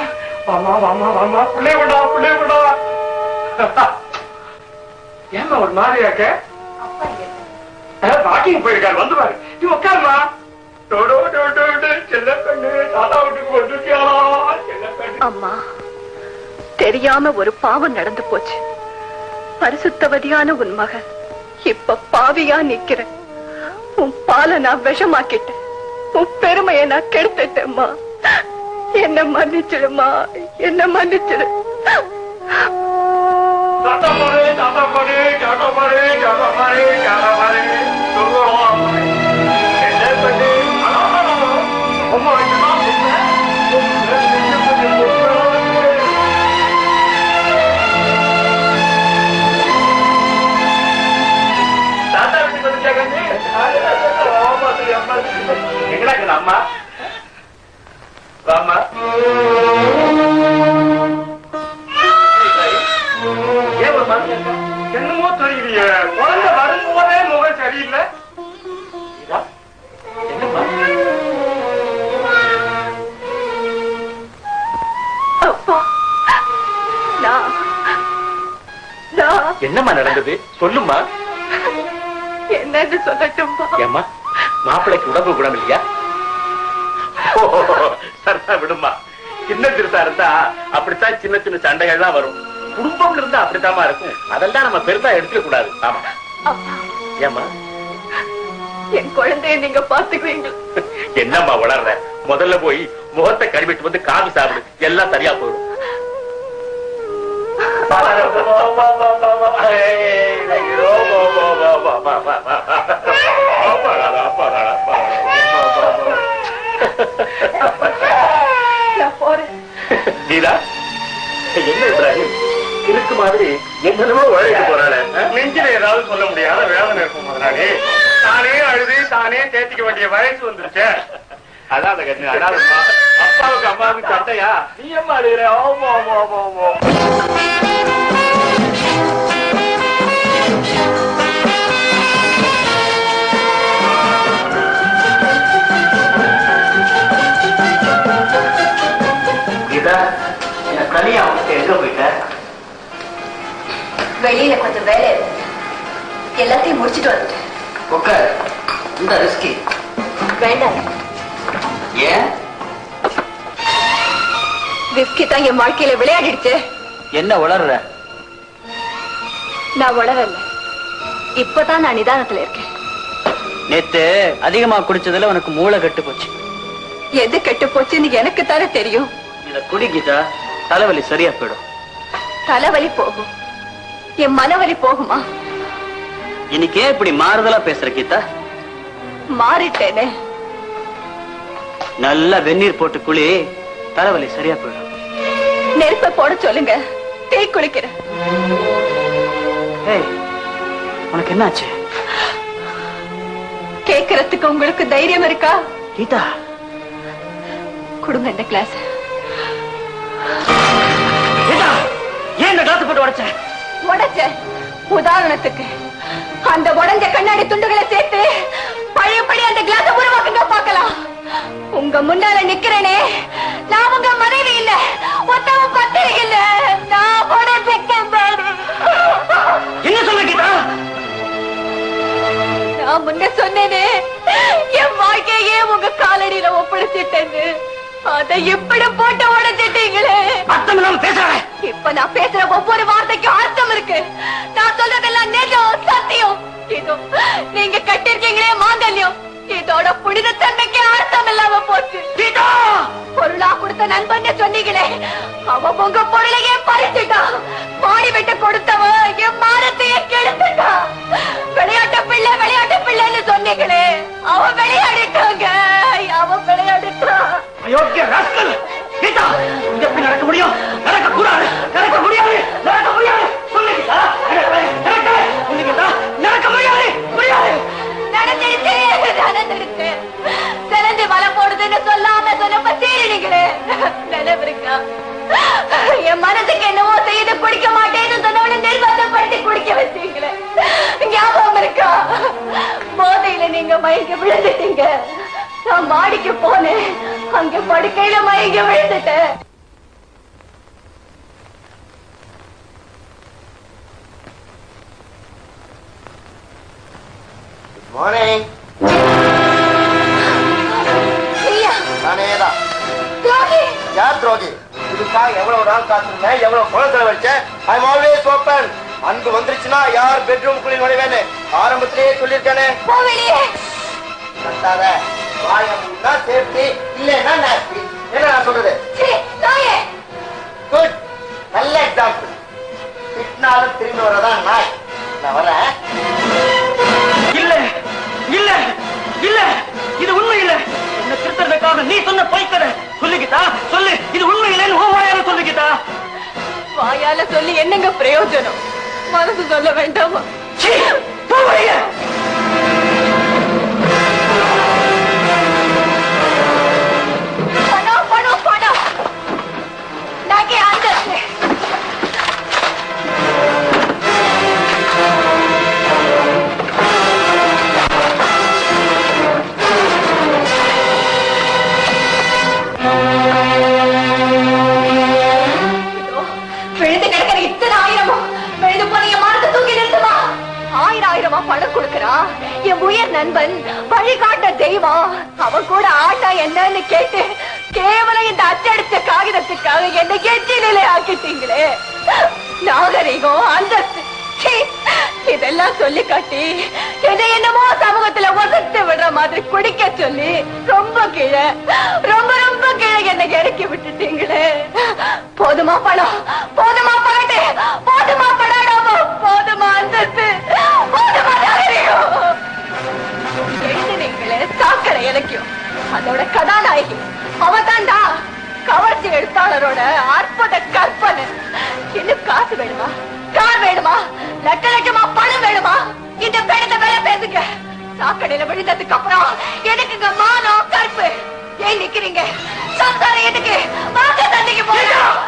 வாமா வாமா வாமா, பிள்ளை விடா பிள்ளை விடா. ஏமா ஒரு மாதிரி இருக்க? வாக்கிங் போயிருக்காரு, வந்து பாரு. நீ உட்காருமா. செல்ல பெண்ணு தாத்தா வீட்டுக்கு வந்துட்டியாளா? அம்மா, தெரியாம ஒரு பாவம் நடந்து போச்சு. பரிசுத்தவதியான உன் மகன் இப்ப பாவியா நிக்கிறேன். உன் பாலை நான் விஷமாக்கிட்டேன். உன் பெருமையை நான் கெடுத்துட்டேம்மா. என்ன மன்னிச்சிடுமா, என்ன மன்னிச்சிடு. தாத்தா பாரு தாத்தா பாரு தாத்தா பாரு தாத்தா பாரு தாத்தா பாரு. செல்ல பெண்ணு அம்மா தாத்தா வீட்டுக்கு வந்துட்டாங்க. எங்கடா அம்மா? வாமா. ஏன் ஒரு மாதிரி என்னமோ தெரியலையே, குழந்தை வரும்போதே முகம் சரியில்லை. என்னம்மா? அப்பா, என்னம்மா நடந்தது சொல்லுமா. என்னன்னு சொல்லட்டும்பா? ஏம்மா, மாப்பிள்ளைக்கு உடம்பு குணம் இல்லையா? சரிதா, விடுமா. சின்ன திருத்தா இருந்தா அப்படித்தான் சின்ன சின்ன சண்டைகள் தான் வரும். குடும்பம் இருந்தா அப்படித்தாமா இருக்கும். அதெல்லாம் நம்ம பெருசா எடுத்துக்க கூடாது. ஆமா. ஏமா, என் குழந்தைய நீங்க பாத்துக்குவீங்க? என்னம்மா வளர்ற? முதல்ல போய் முகத்தை கழுவிட்டு வந்து காபி சாப்பிடு, எல்லாம் சரியா போயிடும். கீதா, என்ன இப்ராஹிம் இருக்கு மாதிரி என்னென்னமோ உழைக்க போறாள? நெஞ்சில ஏதாவது சொல்ல முடியாத வேதனை இருக்கும் முதலாளி. தானே அழுது தானே தேத்திக்க வேண்டிய வயசு வந்துருச்சு. அதான் அந்த கண்ணு அழாதுமா. அப்பாவுக்கு அம்மாவுக்கு சண்டையா? நீ அம்மா அழுகிற? ஆமா ஆமா ஆமா ஆமா. தனியா எங்க போயிட்ட? வெளியில கொஞ்சம் வேலை இருக்கு, எல்லாத்தையும் முடிச்சுட்டு வந்துட்டேன். உட்கார். இந்த ரிஸ்கி வேண்டாம். ஏன்? விஸ்கி தான் என் வாழ்க்கையில விளையாடிடுச்சு. என்ன உளர்ற? நான் வளரல, இப்பதான் நான் நிதானத்துல இருக்கேன். நேத்து அதிகமா குடிச்சதுல உனக்கு மூளை கெட்டு போச்சு. எது கெட்டு போச்சுன்னு எனக்கு தானே தெரியும். இத குடி கீதா, தலைவலி சரியா போயிடும். தலைவலி போகும், என் மனவலி போகுமா? இன்னைக்கே இப்படி மாறுதலா பேசுற கீதா? மாறிட்டேனே. நல்லா வெந்நீர் போட்டு குளி, தலைவலி சரியா போயிடும். நெருப்ப போட சொல்லுங்க, தீ குளிக்கிறேன். ஏய், உனக்கு என்னாச்சு? கேக்குறதுக்கு உங்களுக்கு தைரியம் இருக்கா? கீதா, கொடுங்க இந்த கிளாஸ். ஏன் இந்த கிளாஸ் போட்டு உடைச்ச? உடைச்ச உதாரணத்துக்கு அந்த உடைஞ்ச கண்ணாடி துண்டுகளை சேர்த்து பழையபடி அந்த கிளாஸ் உருவாக்குங்க பார்க்கலாம். உங்க முன்னால நிக்கிறேனே, நான் உங்க மனைவி இல்ல, ஒத்தவ பத்திரி இல்ல, நான் என்ன சொல்ல கீதா? நான் முன்ன சொன்னேனே, என் வாழ்க்கையே உங்க காலடியில ஒப்படைச்சிட்டேன்னு. அதை எப்படி போட்டு உடைச்சிட்டீங்களே. அர்த்தம் இல்லாம பேசுற. இப்ப நான் பேசுற ஒவ்வொரு வார்த்தைக்கும் அர்த்தம் இருக்கு. நான் சொல்றதெல்லாம் நிஜம், சத்தியம். இதோ நீங்க கட்டிருக்கீங்களே மாங்கல்யம், இதோட புனித தன்மைக்கு அர்த்தம் இல்லாம போச்சு. பொருளா கொடுத்த நண்பன் சொன்னீங்களே, அவ உங்க பொருளையே பறிச்சுட்டான். மாடி விட்டு கொடுத்தவன் என் மானத்தையே கெடுத்துட்டான். விளையாட்டு பிள்ளைன்னு சொன்னீங்களே, அவ விளையாடிட்டாங்க, அவ விளையாடிட்டான். அயோக்கிய ராஸ்கல்! கீதா, இது எப்படி நடக்க முடியும்? நடக்க கூடாது, நடக்க முடியாது, நடக்க முடியாது. சொல்லு கீதா, நடக்க முடியாது, முடியாது. நடந்துருச்சு. வேண்டாம்னு சொல்லாம சொன்னப்ப சீரணிகளே நினைவிருக்கா? என் மனசுக்கு என்னவோ செய்து குடிக்க மாட்டேன்னு சொன்னவன நிர்பந்தப்படுத்தி குடிக்க வச்சீங்களே, ஞாபகம் இருக்கா? போதையில நீங்க மயங்கி விழுந்துட்டீங்க. நான் மாடிக்கு போனேன், அங்க படுக்கையில மயங்கி விழுந்துட்டேன். மார்னிங். நானேதான். யார் துரோகி? இதுக்காக எவ்வளவு நாள் காத்திருந்தேன், எவ்வளவு குளத்துல வச்சேன். I am always open. அன்பு வந்துருச்சுன்னா யார் பெட்ரூம்குள்ள நுழைவேன்னு ஆரம்பத்திலேயே சொல்லிருக்கானே. கட்டாத வாயம்னா சேஃப்டி, இல்லைன்னா நாஸ்தி. என்ன நான் சொல்றது? குட், நல்ல எக்ஸாம்பிள். திட்டினாலும் திரும்பி வரதான் நாய். நான் வரேன். இல்ல இல்ல இல்ல, இது உண்மை இல்ல. என்ன திருத்தறதுக்காக நீ சொன்ன பொய்க்கதை சொல்லிக்கிட்டா சொல்லு. இது உண்மை இல்லைன்னு வாயால சொல்லிக்கிட்டா. வாயால சொல்லி என்னங்க பிரயோஜனம்? மனசு சொல்ல வேண்டாமா? பணம் பணம் பணம் நகை அந்தஸ்து. விழுந்து கிடக்கிற இத்தனை ஆயிரமா? விழுந்து போன என் மானத்தை தூக்கி நிறுத்துமா? ஆயிரமா பணம் கொடுக்கறான் என் உயர் நண்பன், வழிகாட்ட தெய்வம். அவன் கூட ஆட்டா என்னன்னு கேட்டு கேவலம் இந்த அச்சடிச்ச காகிதத்துக்காக என்னை எச்சி நிலை ஆக்கிட்டீங்களே. நாகரிகம், அந்தஸ்து, இதெல்லாம் சொல்லி காட்டி என்னை என்னமோ சமூகத்துல ஒசத்து விடுற மாதிரி குடிக்க சொல்லி ரொம்ப கீழே, ரொம்ப ரொம்ப கீழே என்னை இறக்கி விட்டுட்டீங்களே. போதுமா பணம்? போதுமா பாட்டு? போதுமா படாடாமோ? போதுமா அந்தஸ்து? போதுமா நாகரிகம்? எழுதுனீங்களே சாக்கடை இலக்கியம், அதோட கதாநாயகி அவதான்டா. கவர்ச்சி எழுத்தாளரோட அற்புத கற்பனை. இன்னும் காசு வேணுமா? கார் வேணுமா? லட்ச லட்சமா பணம் வேணுமா? இந்த பெணத்தை வேலை பேசுங்க. சாக்கடையில விழுந்ததுக்கு அப்புறம் எனக்குங்க மானம் கற்பு. ஏன் நிக்கிறீங்க? சம்சாரம் எதுக்கு? வாங்க தண்ணிக்கு போயிடும்.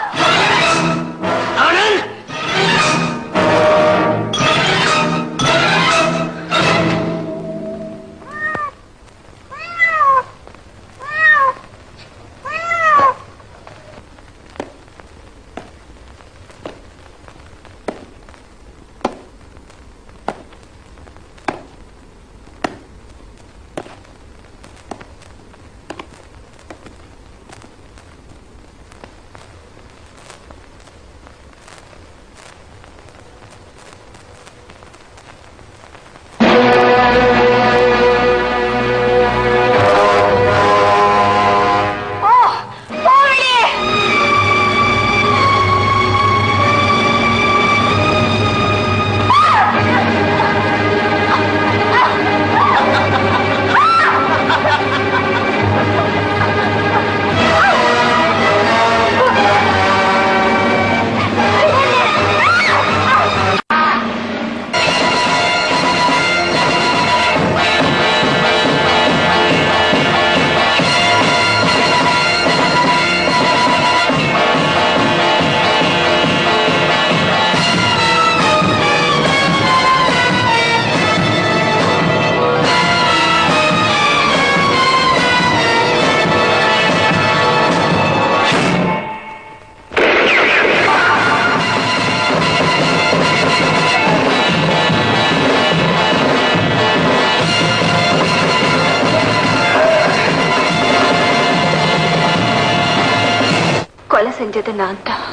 செஞ்சது நான் தான்.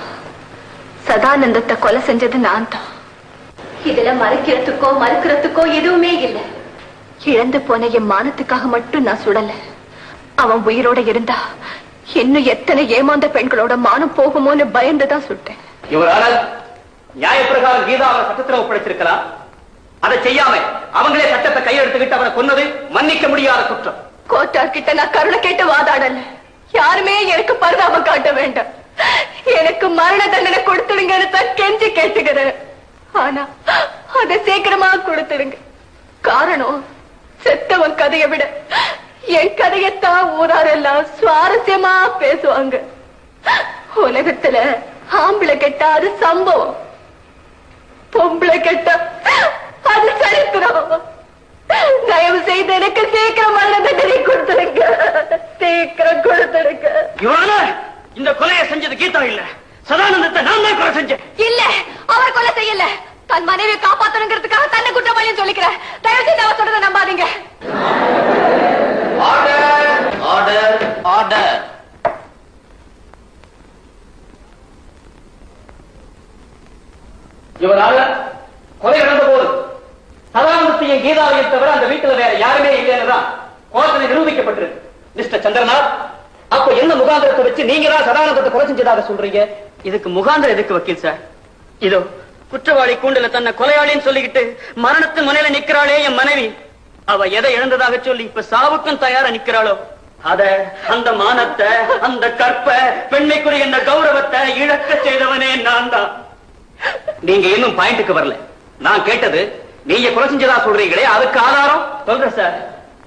சதானந்தத்தை கொலை செஞ்சது நான் தான். இதுல மறைக்கிறதுக்கோ மறுக்கிறதுக்கோ எதுவுமே இல்லை. இழந்து போன என் மானத்துக்காக மட்டும் நான் சுடல. அவன் உயிரோட இருந்தா இன்னும் எத்தனை ஏமாந்த பெண்களோட மானம் போகுமோன்னு பயந்துதான் சுட்டேன். இவரால் நியாயப்பிரகாரம் கீதா அவரை சட்டத்தில் ஒப்படைச்சிருக்கலாம். அதை செய்யாம அவங்களே சட்டத்தை கையெழுத்துக்கிட்டு அவரை கொன்னது மன்னிக்க முடியாத குற்றம். கோட்டார் கிட்ட நான் கருணை கேட்டு வாதாடல. யாருமே எனக்கு பரிதாபம் காட்ட வேண்டாம். எனக்கு மரண தண்டனை கொடுத்துடுங்கன்னு தான் கெஞ்சி கேட்டுக்கிறேன். ஆனா அதை சீக்கிரமா கொடுத்துடுங்க. காரணம் செத்தவன் கதையை விட என் கதையத்தான் ஊராரெல்லாம் சுவாரஸ்யமா பேசுவாங்க. உலகத்துல ஆம்பளை கெட்டா அது சம்பவம், பொம்பளை கெட்டா அது சரித்திரம். தயவு செய்து எனக்கு சீக்கிரம் மரண தண்டனை கொடுத்துருங்க, சீக்கிரம் கொடுத்துருங்க. இந்த கொலையை செஞ்சது கீதா இல்ல, சதானந்தத்தை நான் தான் கொலை செஞ்சேன். இல்ல, அவர் கொலை செய்யல. தன் மனைவியை காப்பாத்தணுங்கிறதுக்காக தன்னை குற்றவாளின்னு சொல்லிக்கிறேன். தயவு செய்து அவர் சொல்றதை நம்பாதீங்க. Order order order. இவரால கொலை நடந்த போது சதானந்தத்தையும் கீதாவையும் தவிர அந்த வீட்டுல வேற யாருமே இல்லைன்னுதான் கோர்ட்டில் நிரூபிக்கப்பட்டிருக்கு. மிஸ்டர் சந்திரநாத், அப்ப என்ன முகாந்திரத்தை வச்சு நீங்க தான் சதானந்தத்தை கொலை செஞ்சதாக சொல்றீங்க? இதுக்கு முகாந்திரம் எதுக்கு வக்கீல் சார்? இதோ குற்றவாளி கூண்டுல தன்னை கொலையாளின்னு சொல்லிக்கிட்டு மரணத்தின் முனையில நிக்கிறாளே என் மனைவி, அவ எதை இழந்ததாக சொல்லி இப்ப சாவுக்கும் தயாரா நிக்கிறாளோ அத, அந்த மானத்தை, அந்த கற்ப பெண்மைக்குரிய இந்த கௌரவத்தை இழக்க செய்தவனே நான் தான். நீங்க இன்னும் பாயிண்ட்டுக்கு வரல. நான் கேட்டது நீங்க கொலை செஞ்சதா சொல்றீங்களே, அதுக்கு ஆதாரம் சொல்றேன் சார்.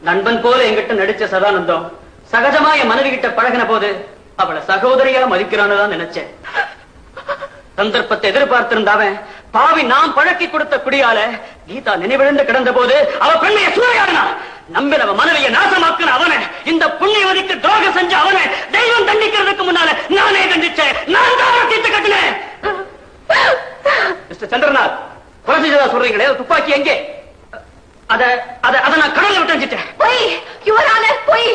நண்பன் போல என்கிட்ட நடிச்ச சதானந்தம் சகஜமா என் மனைவி கிட்ட பழகின போது அவளை சகோதரியா மதிக்கிறான்னு தான் நினைச்சேன். சந்தர்ப்பத்தை எதிர்பார்த்திருந்தாவன் பாவி நாம் பழக்கி கொடுத்த குடியால கீதா நினைவிழந்து கிடந்த போது அவ பெண்மையை சூறையாடினா, நம்பின அவ மனைவியை நாசமாக்குன அவனை, இந்த புண்ணியவதிக்கு துரோகம் செஞ்ச அவனை தெய்வம் தண்டிக்கிறதுக்கு முன்னால நானே தண்டிச்சேன். நான் தான் தீர்த்து கட்டினேன். மிஸ்டர் சந்திரநாத், கொலை செஞ்சதா சொல்றீங்களே, துப்பாக்கி எங்கே? அத நான் கடல்ல விட்டுட்டேன். பொய், யுவரான பொய்.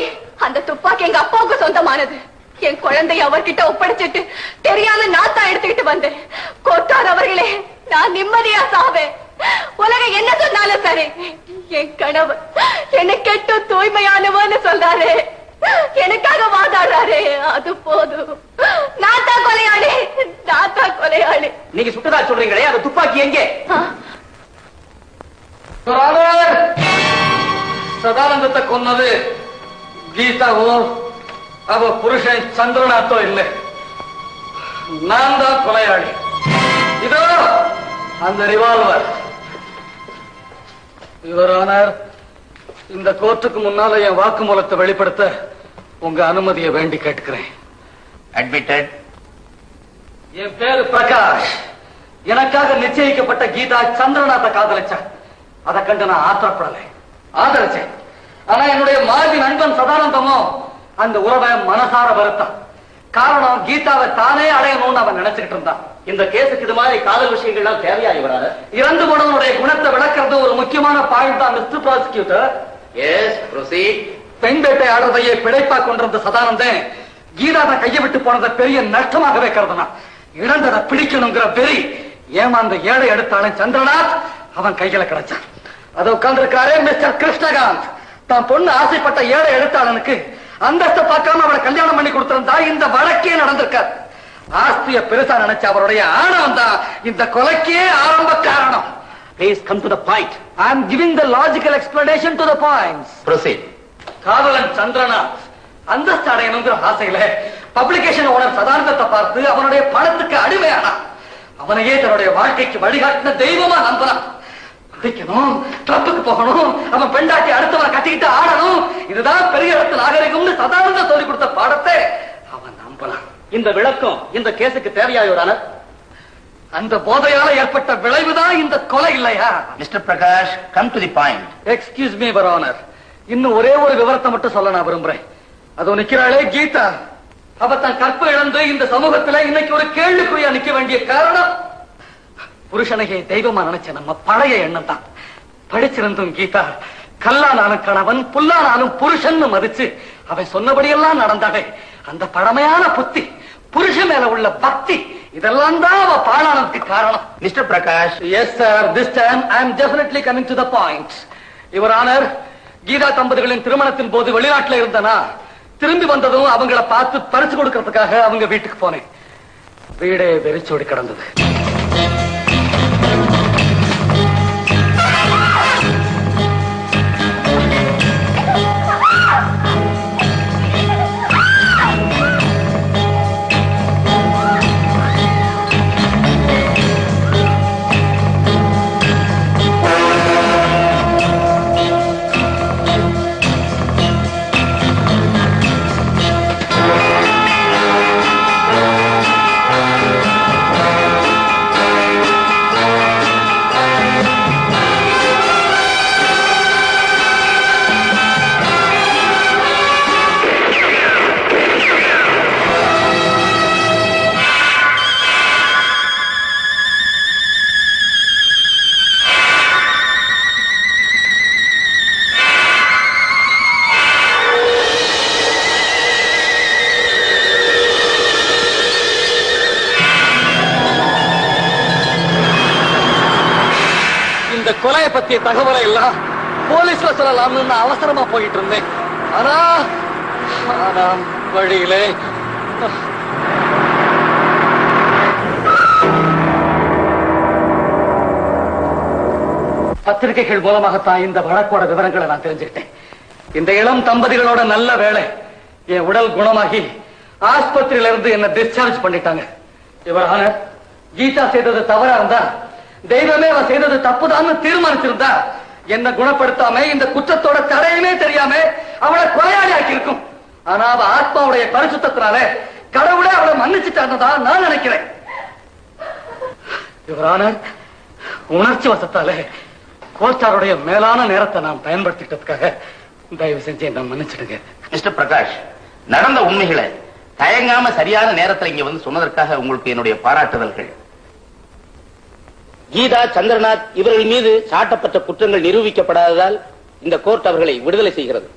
அந்த துப்பாக்கி எங்க அப்பாவுக்கு சொந்தமானது. என் குழந்தைய அவர்கிட்ட ஒப்படைச்சிட்டு தெரியாம நான் தான் எடுத்துக்கிட்டு வந்தேன். கோட்டார் அவர்களே, நான் நிம்மதியா சாவேன். உலகம் என்ன சொன்னாலும் சரி, என் கணவர் என்னை கெட்டு தூய்மையானவன்னு சொல்றாரு, எனக்காக வாதாடுறாரு, அது போதும். நான் தான் கொலையாளி, நான் தான் கொலையாளி. நீங்க சுட்டதா சொல்றீங்களே, அந்த துப்பாக்கி எங்கே? சதானந்தத்தை கொன்னது கீதாவோ அவ புருஷன் சந்திரநாத்தோ இல்லை, நான் தான் கொலையாளி. இதோ அந்த ரிவால்வர். யுவரானர், இந்த கோர்ட்டுக்கு முன்னால என் வாக்குமூலத்தை வெளிப்படுத்த உங்க அனுமதியை வேண்டி கேட்டுக்கிறேன். அட்மிட்டட். என் பேரு பிரகாஷ். எனக்காக நிச்சயிக்கப்பட்ட கீதா சந்திரநாத்தை காதலிச்சேன். அதை கண்டு நான் ஆத்திரப்படலை, ஆதரிச்சேன். ஆனா என்னுடைய மாஜி நண்பன் சதானந்தமோ அந்த உறவை மனசார வருத்தான். காரணம், கீதாவை தானே அடையணும்னு அவன் நினைச்சுக்கிட்டு இருந்தான். இந்த கேஸுக்கு இது மாதிரி காதல் விஷயங்கள்லாம் தேவையா இவரால? இறந்து போனவனுடைய குணத்தை விளக்கிறது ஒரு முக்கியமான பாயிண்ட் தான் மிஸ்டர் ப்ராசிக்யூட்டர். S, proceed. பெண் வேட்டை ஆடுறதையே பிழைப்பா கொண்டிருந்த சதானந்தன் கீதாவை கையை விட்டு போனதை பெரிய நஷ்டமாகவே கருதுனான். இழந்ததை பிடிக்கணுங்கிற வெறி ஏமாந்த ஏழை எடுத்தாலும் சந்திரநாத் அவன் கையில கிடைச்சான். அதை உட்கார்ந்திருக்காரே மிஸ்டர் கிருஷ்ணகாந்த். தான் பொண்ணு ஆசைப்பட்ட ஏழை எழுத்தாளனுக்கு அந்தஸ்தை பார்க்காம அவளை கல்யாணம் பண்ணி கொடுத்திருந்தா இந்த வழக்கே நடந்திருக்கார். ஆஸ்திய பெருசா நினைச்ச அவருடைய ஆணவம் தான் இந்த கொலைக்கே ஆரம்ப காரணம். Please come to the point. I am giving the logical explanation to the points. Proceed. காதலன் சந்திரநாத் அந்தஸ்து அடையணுங்கிற ஆசையில பப்ளிகேஷன் ஓனர் சதானந்தத்தை பார்த்து அவனுடைய பணத்துக்கு அடிமையானா. அவனையே தன்னுடைய வாழ்க்கைக்கு வழிகாட்டின தெய்வமா நம்பலாம். படிக்கணும், கிளப்புக்கு போகணும், அவன் பெண்டாட்டி அடுத்தவனை கட்டிக்கிட்டு ஆடணும், இதுதான் பெரிய இடத்து நாகரிகம்னு சதானந்தம் சொல்லிக் கொடுத்த பாடத்தை அவன் நம்பலாம். இந்த விளக்கம் இந்த கேஸுக்கு தேவையா யுவரானர்? அந்த போதையால ஏற்பட்ட விளைவுதான் இந்த கொலை இல்லையா? Mister Prakash, come to the point. Excuse me your honour, இன்னும் ஒரே ஒரு விவரத்தை மட்டும் சொல்ல நான் விரும்புறேன். அதோ நிக்கிறாளே கீதா, அவ தன் கற்பை இழந்து இந்த சமூகத்துல இன்னைக்கு ஒரு கேள்விக்குறியா நிக்க வேண்டிய காரணம் புருஷனையே தெய்வமா நினைச்ச நம்ம பழைய எண்ணம் தான். படிச்சிருந்தும் கீதா கல்லானாலும் கணவன் புல்லானாலும் புருஷன் மதிச்சு அவன் சொன்னபடியெல்லாம் நடந்தாடே அந்த பழமையான புத்தி, புருஷன் மேல உள்ள பக்தி, இதெல்லாம் தான் அவ பாழானதுக்கு காரணம். Mister Prakash. Yes sir, this time I am definitely coming to the point. Your honour, Geetha தம்பதிகளின் திருமணத்தின் போது வெளிநாட்டுல இருந்தனா திரும்பி வந்ததும் அவங்கள பார்த்து பரிசு கொடுக்கறதுக்காக அவங்க வீட்டுக்கு போனேன். வீடே வெறிச்சோடி கிடந்தது. கொலையை பத்திய தகவலை எல்லாம் போலீஸ்ல சொல்லலாம்னு நான் அவசரமா போயிட்டு இருந்தேன். ஆனா வழியிலே பத்திரிகைகள் மூலமாகத்தான் இந்த வழக்கோட விவரங்களை நான் தெரிஞ்சுக்கிட்டேன். இந்த இளம் தம்பதிகளோட நல்ல வேலை, என் உடல் குணமாகி ஆஸ்பத்திரியில இருந்து என்ன டிஸ்சார்ஜ் பண்ணிட்டாங்க. இவரான கீதா செய்தது தவறா இருந்தா, தெய்வமே அவ செய்தது தப்புதான்னு தீர்மானிச்சிருந்தா, என்ன குணப்படுத்தாம இந்த குற்றத்தோட தடையுமே தெரியாம அவளை கொலையாளி ஆக்கி இருக்கும். ஆனா அவ ஆத்மாவுடைய பரிசுத்தத்தினால கடவுளே அவளை மன்னிச்சுட்டான்னு நான் நினைக்கிறேன். இவரான உணர்ச்சி வசத்தால கோஸ்டாருடைய மேலான நேரத்தை நான் பயன்படுத்திட்டதுக்காக தயவு செஞ்சு என்ன மன்னிச்சிடுங்க. மிஸ்டர் பிரகாஷ், நடந்த உண்மைகளை தயங்காம சரியான நேரத்தில் இங்க வந்து சொன்னதற்காக உங்களுக்கு என்னுடைய பாராட்டுதல்கள். கீதா, சந்திரநாத் இவர்கள் மீது சாட்டப்பட்ட குற்றங்கள் நிரூபிக்கப்படாததால் இந்த கோர்ட் அவர்களை விடுதலை செய்கிறது.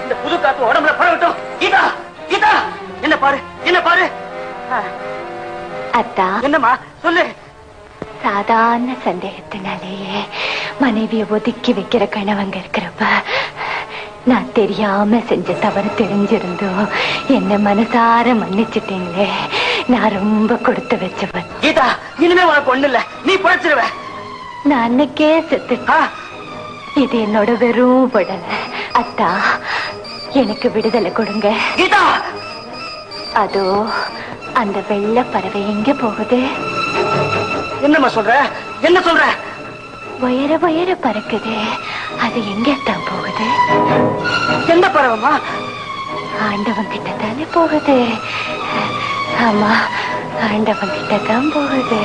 இந்த புது காத்து உடம்புல பரவட்டும். கீதா, கீதா, என்ன பாரு, என்ன பாரு. அத்தா, என்னம்மா சொல்லு. சாதாரண சந்தேகத்தினாலேயே மனைவியை ஒதுக்கி வைக்கிற கணவங்க இருக்கிறப்ப நான் தெரியாம செஞ்ச தவறு தெரிஞ்சிருந்தோ என்ன மனசார மன்னிச்சுட்டீங்களே. நான் ரொம்ப கொடுத்து வச்சவன். கீதா, இனிமே உனக்கு ஒண்ணு இல்ல, நீ பழச்சிருவ. நான் அன்னைக்கே செத்து. இது என்னோட வெறும் உடல். அத்தா, எனக்கு விடுதலை கொடுங்க. கீதா, அதோ அந்த வெள்ளை பறவை எங்க போகுது? என்னம்மா சொல்ற, என்ன சொல்ற? உயர உயர பறக்குது. அது எங்கத்தான் போகுது? எந்த பறவைமா? ஆண்டவன் கிட்ட தானே போகுது. ஆமா, ஆண்டவன் கிட்ட தான் போகுது.